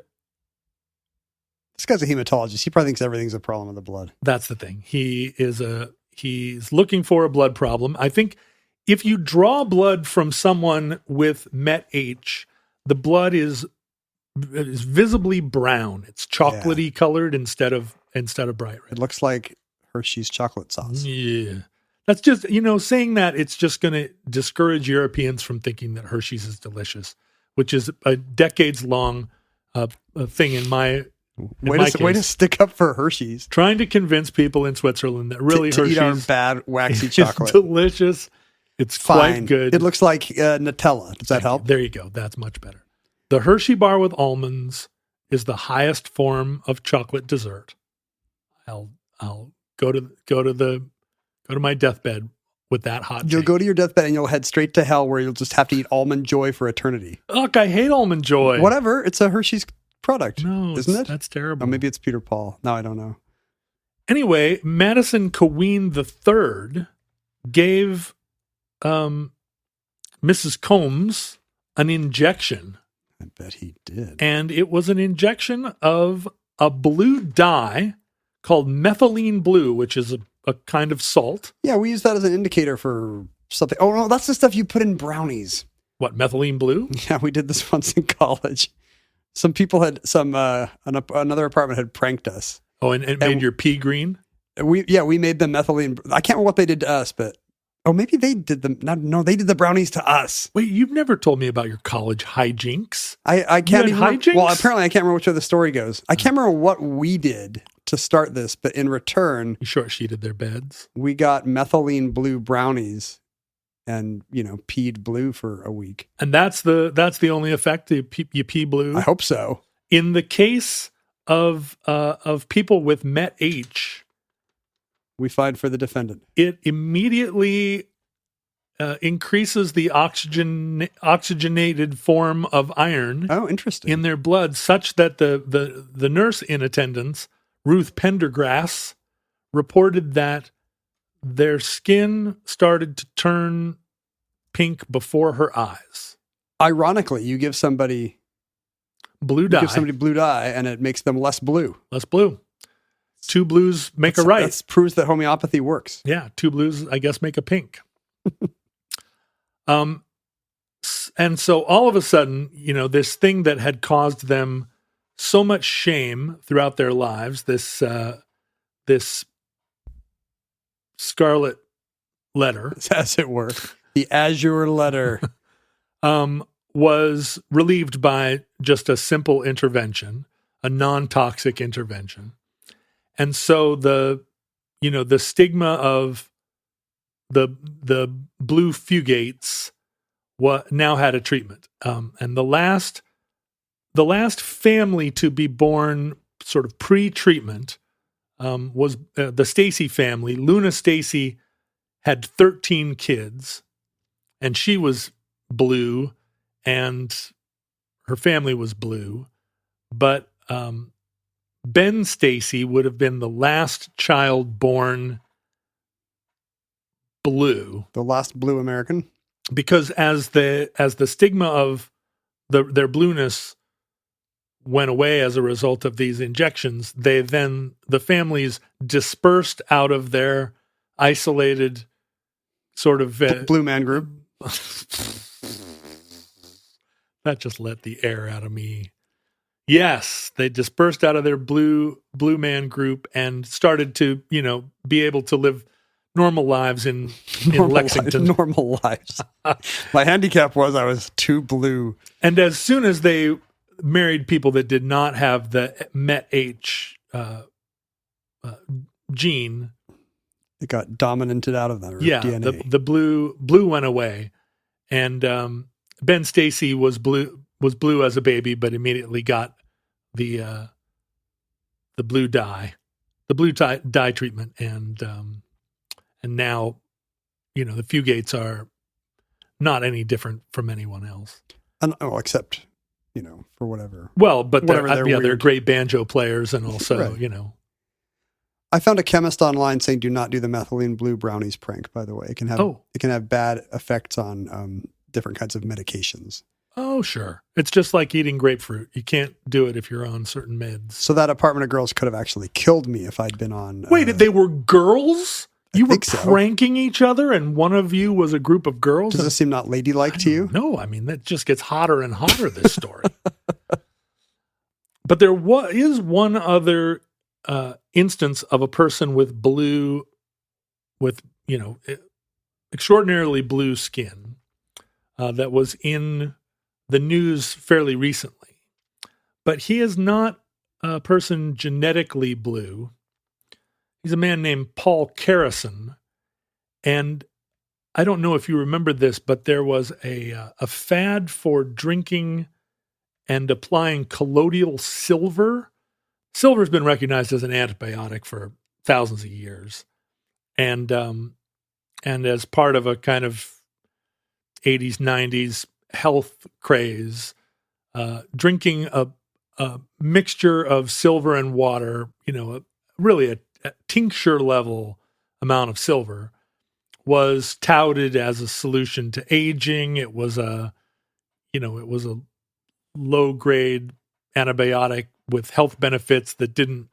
this guy's a hematologist. He probably thinks everything's a problem of the blood. That's the thing. He's looking for a blood problem. I think if you draw blood from someone with Met H, the blood is visibly brown. It's chocolatey colored instead of bright red. It looks like Hershey's chocolate sauce. Yeah. That's just, saying that, it's just going to discourage Europeans from thinking that Hershey's is delicious, which is a decades-long thing in my Way to stick up for Hershey's. Trying to convince people in Switzerland that really to Hershey's eat our bad, waxy is chocolate. delicious. It's Fine. quite good. It looks like Nutella. Does that help? There you go. That's much better. The Hershey bar with almonds is the highest form of chocolate dessert. I'll go to my deathbed with that hot You'll take. go to your deathbed and you'll head straight to hell where you'll just have to eat Almond Joy for eternity. Look, I hate Almond Joy. Whatever. It's a Hershey's product. No, isn't it? That's terrible. Oh, maybe it's Peter Paul. No, I don't know. Anyway, Madison Coween III gave Mrs. Combs an injection. I bet he did. And it was an injection of a blue dye called methylene blue, which is a kind of salt. Yeah, we use that as an indicator for something. Oh, no, that's the stuff you put in brownies. What, methylene blue? Yeah, we did this once in college. Some people had another apartment had pranked us. Oh, and made your pea green? We made them methylene. I can't remember what they did to us, but maybe they did them. No, they did the brownies to us. Wait, you've never told me about your college hijinks. I can't You even had remember. hijinks? Well, apparently I can't remember which way the story goes. I can't remember what we did to start this, but in return, You short sheeted their beds. we got methylene blue brownies and, peed blue for a week. And that's the only effect, you pea blue. I hope so. In the case of people with Met H, We find for the defendant. it immediately increases the oxygenated form of iron Oh, interesting. in their blood, such that the nurse in attendance, Ruth Pendergrass, reported that their skin started to turn pink before her eyes. Ironically, you give somebody Blue dye. blue dye and it makes them less blue. Less blue. Two blues make a right. That proves that homeopathy works. Yeah, two blues, I guess, make a pink. And so all of a sudden, this thing that had caused them so much shame throughout their lives, this scarlet letter, As it were. The azure letter. was relieved by just a simple intervention, a non-toxic intervention. And so the stigma of the blue Fugates now had a treatment. And the last family to be born sort of pre-treatment was the Stacy family. Luna Stacy had 13 kids, and she was blue, and her family was blue. But Ben Stacy would have been the last child born blue. The last blue American. Because as the stigma of their blueness went away as a result of these injections, the families dispersed out of their isolated sort of Blue man group. That just let the air out of me. Yes, they dispersed out of their blue man group and started to, be able to live normal lives in Lexington. Normal lives. My handicap was I was too blue. And as soon as they married people that did not have the Met H gene, It got dominanted out of them. DNA. the blue went away, and Ben Stacy was blue as a baby, but immediately got the blue dye, dye treatment, and now, the Fugates are not any different from anyone else. Except, for whatever. Well, but Whatever they're weird. great banjo players, and also, Right. I found a chemist online saying do not do the methylene blue brownies prank, by the way. It can have bad effects on different kinds of medications. Oh, sure. It's just like eating grapefruit. You can't do it if you're on certain meds. So that apartment of girls could have actually killed me if I'd been on. Wait, they were girls? You were think so. pranking each other, and one of you was a group of girls? Does this seem not ladylike to you? No, I mean, that just gets hotter and hotter, this story. But there is one other instance of a person with extraordinarily blue skin that was in the news fairly recently. But he is not a person genetically blue. He's a man named Paul Carrison. And I don't know if you remember this, but there was a fad for drinking and applying colloidal silver. Silver's been recognized as an antibiotic for thousands of years. And as part of a kind of 80s, 90s health craze, drinking a mixture of silver and water, really a tincture level amount of silver, was touted as a solution to aging. It was a low grade antibiotic with health benefits that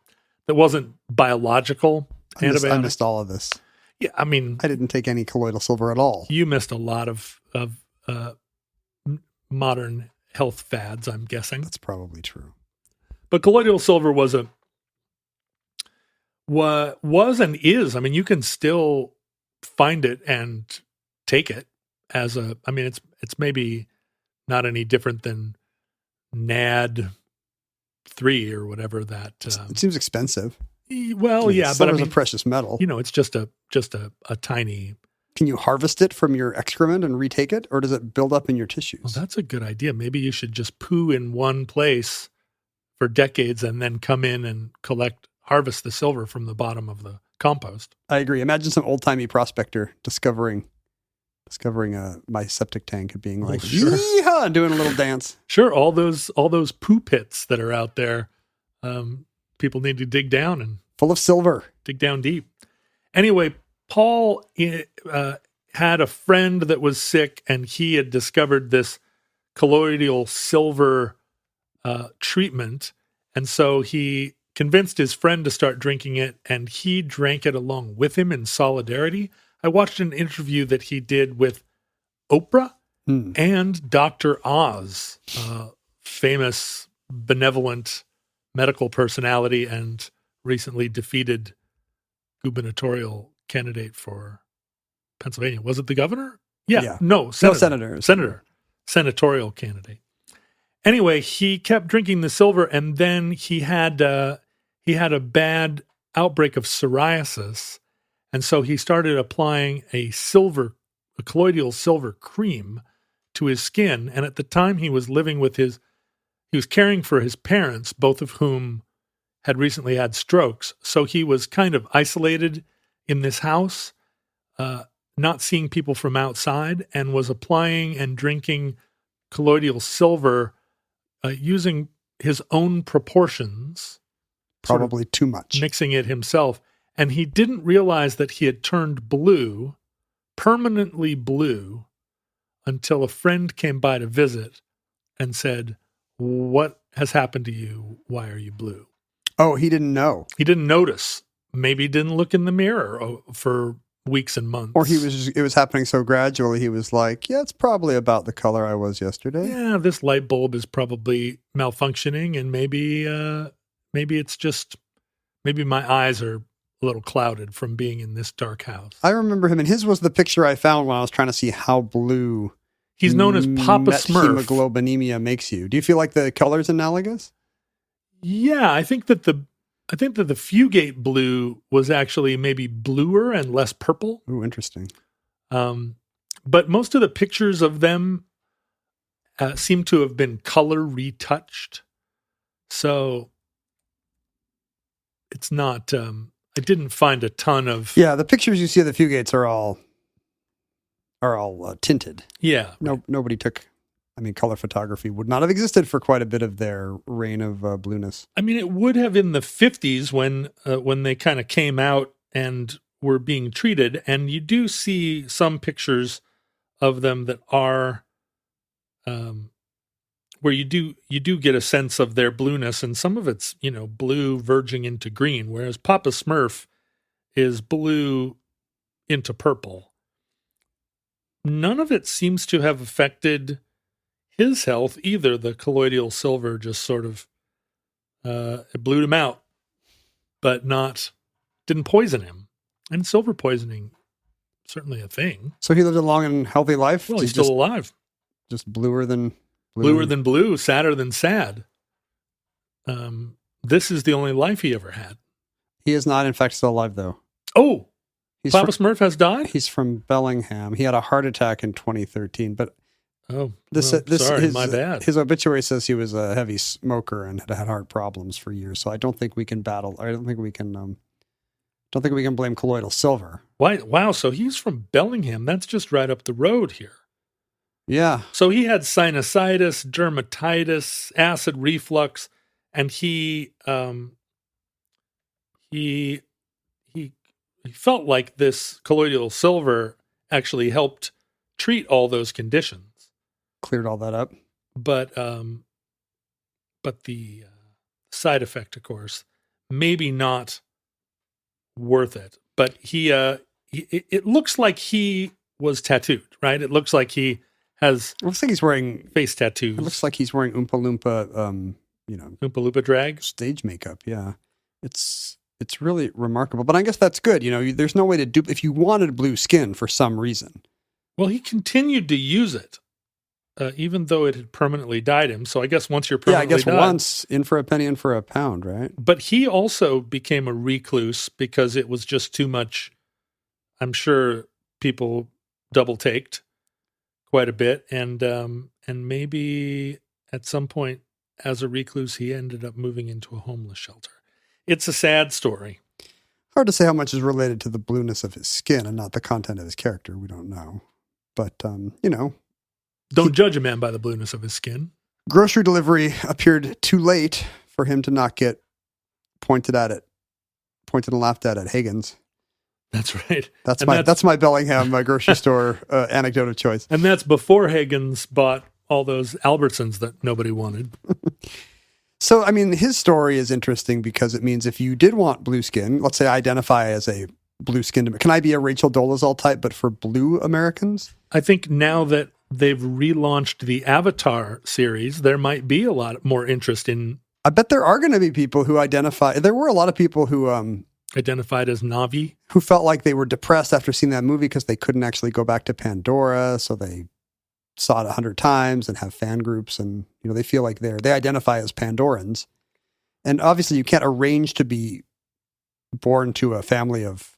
wasn't biological antibiotic. I missed all of this. Yeah, I mean, I didn't take any colloidal silver at all. You missed a lot of modern health fads, I'm guessing. That's probably true. But colloidal silver was and is. I mean, you can still find it and take it it's maybe not any different than NAD 3 or whatever that. It seems expensive. Well, yeah, but it's a precious metal. It's just a tiny. Can you harvest it from your excrement and retake it, or does it build up in your tissues? Well, that's a good idea. Maybe you should just poo in one place for decades and then come in and harvest the silver from the bottom of the compost. I agree. Imagine some old-timey prospector discovering my septic tank and being like, sure. Yeehaw, and doing a little dance. Sure, all those poo pits that are out there, people need to dig down and full of silver. Dig down deep. Anyway, Paul had a friend that was sick, and he had discovered this colloidal silver treatment, and so he convinced his friend to start drinking it, and he drank it along with him in solidarity. I watched an interview that he did with Oprah and Dr. Oz, famous, benevolent medical personality and recently defeated gubernatorial candidate for Pennsylvania. Was it the governor? Yeah. No, senator. Senatorial candidate. Anyway, he kept drinking the silver, and then he had a bad outbreak of psoriasis, and so he started applying a colloidal silver cream to his skin. And at the time, he was caring for his parents, both of whom had recently had strokes. So he was kind of isolated in this house, not seeing people from outside, and was applying and drinking colloidal silver using his own proportions. Probably too much. Mixing it himself. And he didn't realize that he had turned blue, permanently blue, until a friend came by to visit and said, "What has happened to you? Why are you blue?" Oh, he didn't know. He didn't notice. Maybe he didn't look in the mirror for weeks and months. Or it was happening so gradually, he was like, yeah, it's probably about the color I was yesterday. Yeah, this light bulb is probably malfunctioning, and maybe it's just, maybe my eyes are a little clouded from being in this dark house. I remember him, and his was the picture I found when I was trying to see how blue he's known as Papa Smurf. Hemoglobinemia makes you. Do you feel like the color's analogous? Yeah, I think that the Fugate blue was actually maybe bluer and less purple. Ooh, interesting. But most of the pictures of them seem to have been color retouched. So it's not, I didn't find a ton of... Yeah, the pictures you see of the Fugates are all tinted. Yeah. Nobody took... color photography would not have existed for quite a bit of their reign of blueness. I mean, it would have in the 50s when they kind of came out and were being treated. And you do see some pictures of them that are, where you do get a sense of their blueness, and some of it's, blue verging into green, whereas Papa Smurf is blue into purple. None of it seems to have affected his health either. The colloidal silver just sort of it blew him out. but didn't poison him. And silver poisoning, certainly a thing. So he lived a long and healthy life? Well, he's still alive. Just bluer than blue, sadder than sad. This is the only life he ever had. He is not, in fact, still alive, though. Oh, Papa Smurf has died? He's from Bellingham. He had a heart attack in 2013, but sorry, my bad. His obituary says he was a heavy smoker and had heart problems for years. So I don't think we can blame colloidal silver. Wow, so he's from Bellingham. That's just right up the road here. Yeah. So he had sinusitis, dermatitis, acid reflux, and he felt like this colloidal silver actually helped treat all those conditions. Cleared all that up. But the side effect, of course, maybe not worth it. But it looks like he was tattooed, right? It looks like he has. It looks like he's wearing face tattoos. It looks like he's wearing Oompa Loompa, Oompa Loompa drag stage makeup. Yeah, it's really remarkable. But I guess that's good. There's no way to dupe if you wanted blue skin for some reason. Well, he continued to use it, even though it had permanently dyed him. So I guess once you're permanently dyed, once in for a penny, in for a pound, right? But he also became a recluse because it was just too much. I'm sure people double-taked quite a bit, and maybe at some point, as a recluse, he ended up moving into a homeless shelter. It's a sad story. Hard to say how much is related to the blueness of his skin and not the content of his character. We don't know. But, Don't judge a man by the blueness of his skin. Grocery delivery appeared too late for him to not get pointed and laughed at Hagen's. That's right. That's my Bellingham grocery store anecdote of choice. And that's before Hagen's bought all those Albertsons that nobody wanted. So, his story is interesting because it means if you did want blue skin, let's say I identify as a blue skinned, can I be a Rachel Dolezal type, but for blue Americans? I think now that they've relaunched the Avatar series, there might be a lot more interest in. I bet there are going to be people who identify. There were a lot of people who identified as Na'vi, who felt like they were depressed after seeing that movie because they couldn't actually go back to Pandora, so they saw it 100 times and have fan groups, and they feel like they identify as Pandorans. And obviously, you can't arrange to be born to a family of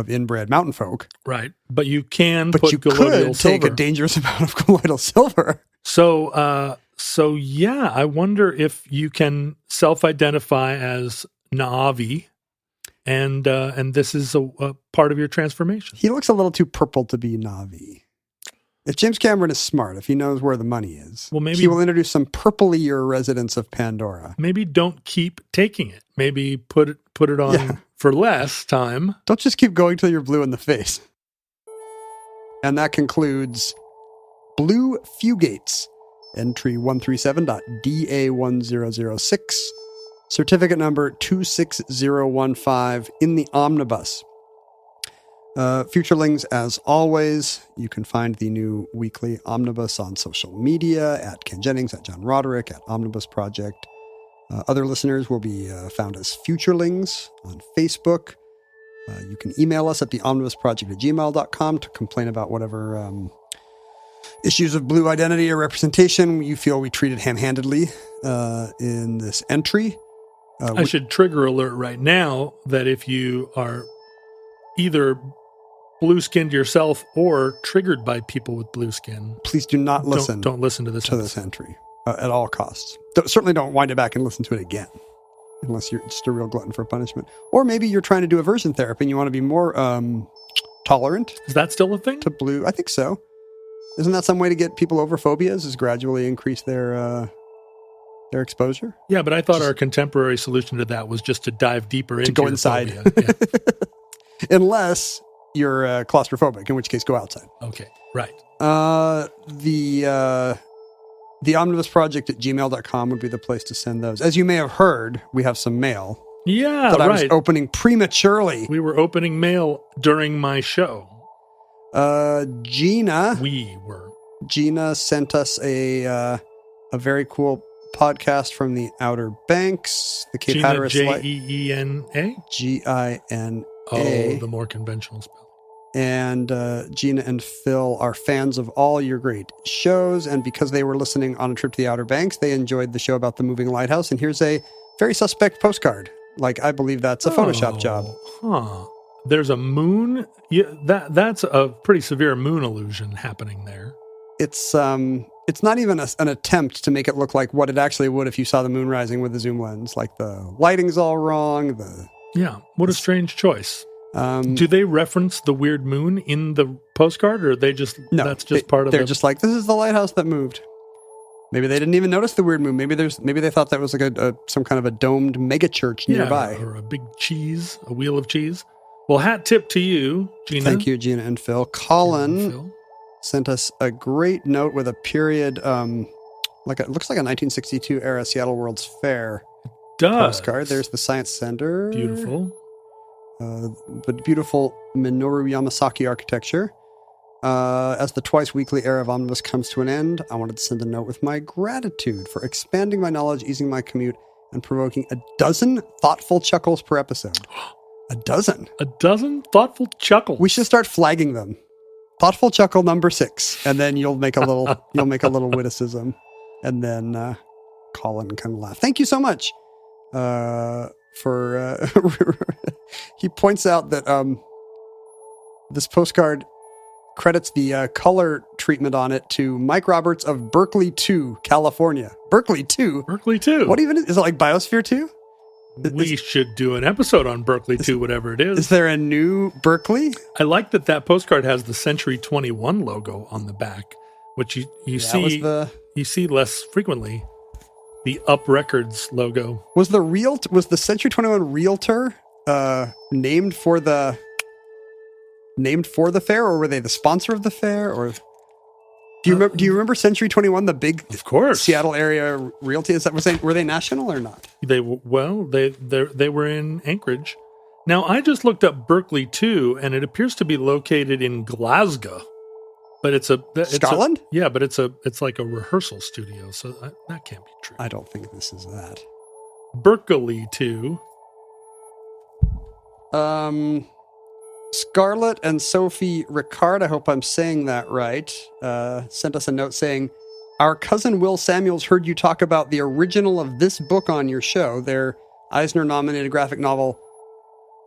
inbred mountain folk, right? But you can. But you could take a dangerous amount of colloidal silver. So yeah, I wonder if you can self-identify as Na'vi, and this is a part of your transformation. He looks a little too purple to be Na'vi. If James Cameron is smart, if he knows where the money is, well, maybe he will introduce some purplier residents of Pandora. Maybe don't keep taking it. Maybe put it on for less time. Don't just keep going till you're blue in the face. And that concludes Blue Fugates, entry 137.DA1006, certificate number 26015 in the omnibus. Futurelings, as always, you can find the new weekly omnibus on social media at Ken Jennings, at John Roderick, at Omnibus Project. Other listeners will be found as Futurelings on Facebook. You can email us at theomnibusproject@gmail.com to complain about whatever issues of blue identity or representation you feel we treated ham-handedly in this entry. I should trigger alert right now that if you are either blue-skinned yourself or triggered by people with blue skin, please do not listen. Don't listen to this entry at all costs. Certainly don't wind it back and listen to it again, unless you're just a real glutton for punishment. Or maybe you're trying to do aversion therapy and you want to be more tolerant. Is that still a thing? To blue, I think so. Isn't that some way to get people over phobias? Is gradually increase their exposure? Yeah, but I thought our contemporary solution to that was just to dive deeper into go inside. Yeah. Unless you're claustrophobic, in which case go outside. Okay, right. The Omnibus Project at gmail.com would be the place to send those. As you may have heard, we have some mail. Yeah, that right. I was opening prematurely. We were opening mail during my show. Gina We were. Gina sent us a very cool podcast from the Outer Banks, the Cape Gina, Hatteras Jeena? Gina. Oh, the more conventional spell. And Gina and Phil are fans of all your great shows, and because they were listening on a trip to the Outer Banks, they enjoyed the show about the moving lighthouse. And here's a very suspect postcard. Like, I believe that's a Photoshop job. Huh. There's a moon. Yeah, that's a pretty severe moon illusion happening there. It's not even an attempt to make it look like what it actually would if you saw the moon rising with a zoom lens. Like, the lighting's all wrong. Yeah, what a strange choice. Do they reference the weird moon in the postcard, or that's just part of it? They're just like, this is the lighthouse that moved. Maybe they didn't even notice the weird moon. Maybe they thought that was like some kind of a domed mega church nearby. Or a big cheese, a wheel of cheese. Well, hat tip to you, Gina. Thank you, Gina and Phil. Colin sent us a great note with a period, it looks like a 1962 era Seattle World's Fair postcard. There's the Science Center. Beautiful. But beautiful Minoru Yamasaki architecture. As the twice weekly era of Omnibus comes to an end, I wanted to send a note with my gratitude for expanding my knowledge, easing my commute, and provoking a dozen thoughtful chuckles per episode. A dozen? A dozen thoughtful chuckles. We should start flagging them. Thoughtful chuckle number 6, and then you'll make a little witticism, and then Colin can laugh. Thank you so much. He points out that this postcard credits the color treatment on it to Mike Roberts of Berkeley 2, California. Berkeley 2? Berkeley 2. What even is it, like Biosphere 2? We should do an episode on Berkeley 2, whatever it is. Is there a new Berkeley? I like that postcard has the Century 21 logo on the back, which you see less frequently. The Up Records logo. Was the Century 21 Realtor named for the fair, or were they the sponsor of the fair? Or do you remember Century 21, the big, of course, Seattle area realty? Were they national or not? They were in Anchorage. Now, I just looked up Berkeley 2, and it appears to be located in Glasgow. But it's Scotland? But it's like a rehearsal studio, so that can't be true. I don't think this is that. Berkeley 2. Scarlett and Sophie Ricard, I hope I'm saying that right, sent us a note saying, our cousin Will Samuels heard you talk about the original of this book on your show, their Eisner-nominated graphic novel,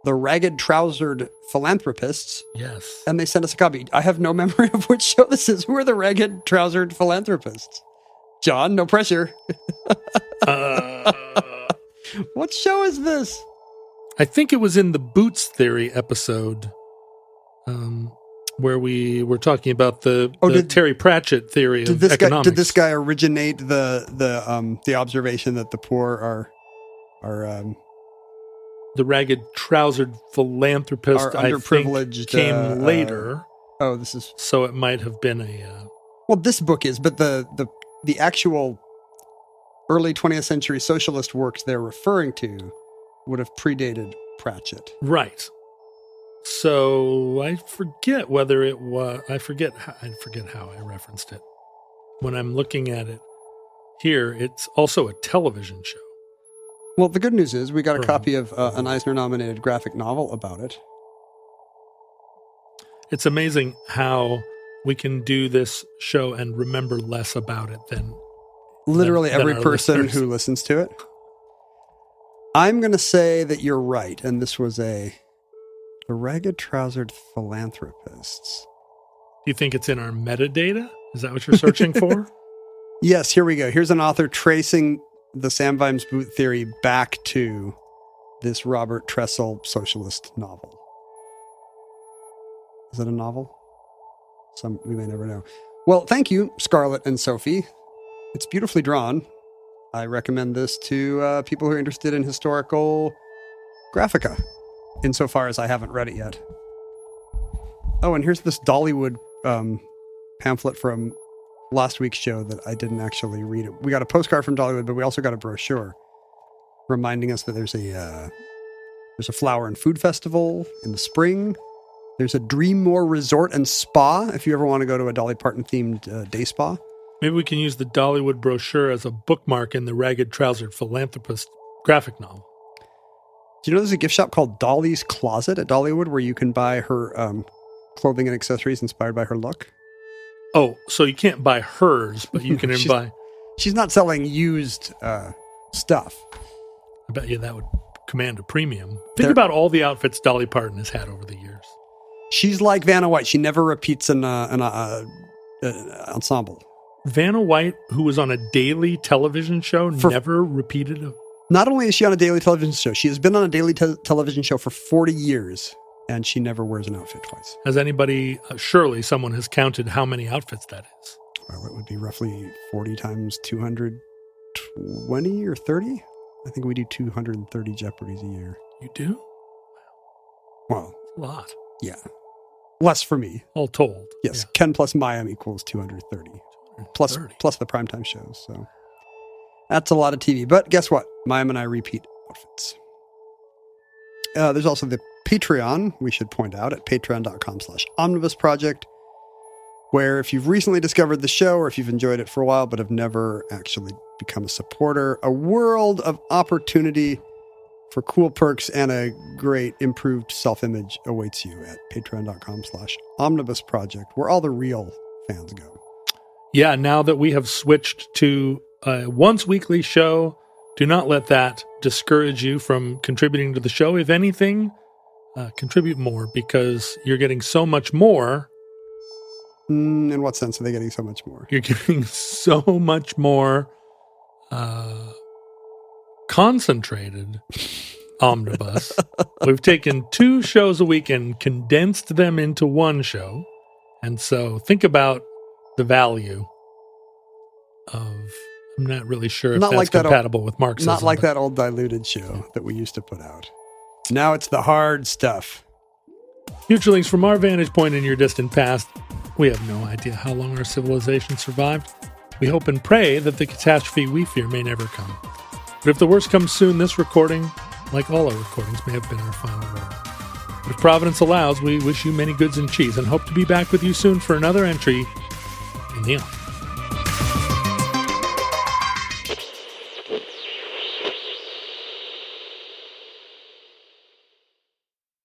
The Ragged Trousered Philanthropists. Yes. And they sent us a copy. I have no memory of which show this is. Who are the Ragged Trousered Philanthropists? John, no pressure. What show is this? I think it was in the Boots Theory episode, where we were talking about the Terry Pratchett theory of economics. Did this guy originate the observation that the poor are the ragged trousered philanthropist, are underprivileged, I think, came later. This is so it might have been a. Well, this book is, but the actual early 20th century socialist works they're referring to would have predated Pratchett. Right. So I forget whether it was. I forget how I referenced it. When I'm looking at it here, it's also a television show. Well, the good news is we got a copy of an Eisner-nominated graphic novel about it. It's amazing how we can do this show and remember less about it than literally every person listeners. Who listens to it. I'm going to say that you're right, and this was the Ragged Trousered Philanthropists. Do you think it's in our metadata? Is that what you're searching for? Yes, here we go. Here's an author tracing the Sam Vimes boot theory back to this Robert Tressel socialist novel. Is it a novel? We may never know. Well, thank you, Scarlett and Sophie. It's beautifully drawn. I recommend this to people who are interested in historical graphica, insofar as I haven't read it yet. Oh, and here's this Dollywood pamphlet from last week's show that I didn't actually read it. We got a postcard from Dollywood, but we also got a brochure reminding us that there's a flower and food festival in the spring. There's a Dreammore Resort and Spa if you ever want to go to a Dolly Parton themed day spa. Maybe we can use the Dollywood brochure as a bookmark in the Ragged Trousered Philanthropist graphic novel. Do you know there's a gift shop called Dolly's Closet at Dollywood where you can buy her clothing and accessories inspired by her look? Oh, so you can't buy hers, but you can buy... She's not selling used stuff. I bet you that would command a premium. Think about all the outfits Dolly Parton has had over the years. She's like Vanna White. She never repeats an ensemble. Vanna White, who was on a daily television show, never repeated a... Not only is she on a daily television show, she has been on a daily television show for 40 years, and she never wears an outfit twice. Has anybody, surely someone has counted how many outfits that is? Well, it would be roughly 40 times 220 or 30. I think we do 230 Jeopardies a year. You do? Well, a lot. Yeah. Less for me. All told. Yes. Yeah. Ken plus Mayim equals 230. Plus the primetime shows. So that's a lot of TV. But guess what? Mayim and I repeat outfits. There's also the Patreon, we should point out, at patreon.com/omnibusproject, where if you've recently discovered the show or if you've enjoyed it for a while but have never actually become a supporter, a world of opportunity for cool perks and a great improved self-image awaits you at patreon.com/omnibusproject, where all the real fans go. Yeah, now that we have switched to a once weekly show, do not let that discourage you from contributing to the show. If anything, contribute more because you're getting so much more. In what sense are they getting so much more? You're getting so much more concentrated omnibus. We've taken 2 shows a week and condensed them into one show. And so think about the value of, I'm not really sure if that's compatible with Marxism. Not like that old diluted show that we used to put out. Now it's the hard stuff. Futurelings, from our vantage point in your distant past, we have no idea how long our civilization survived. We hope and pray that the catastrophe we fear may never come. But if the worst comes soon, this recording, like all our recordings, may have been our final word. But if Providence allows, we wish you many goods and cheese and hope to be back with you soon for another entry in the Omnibus.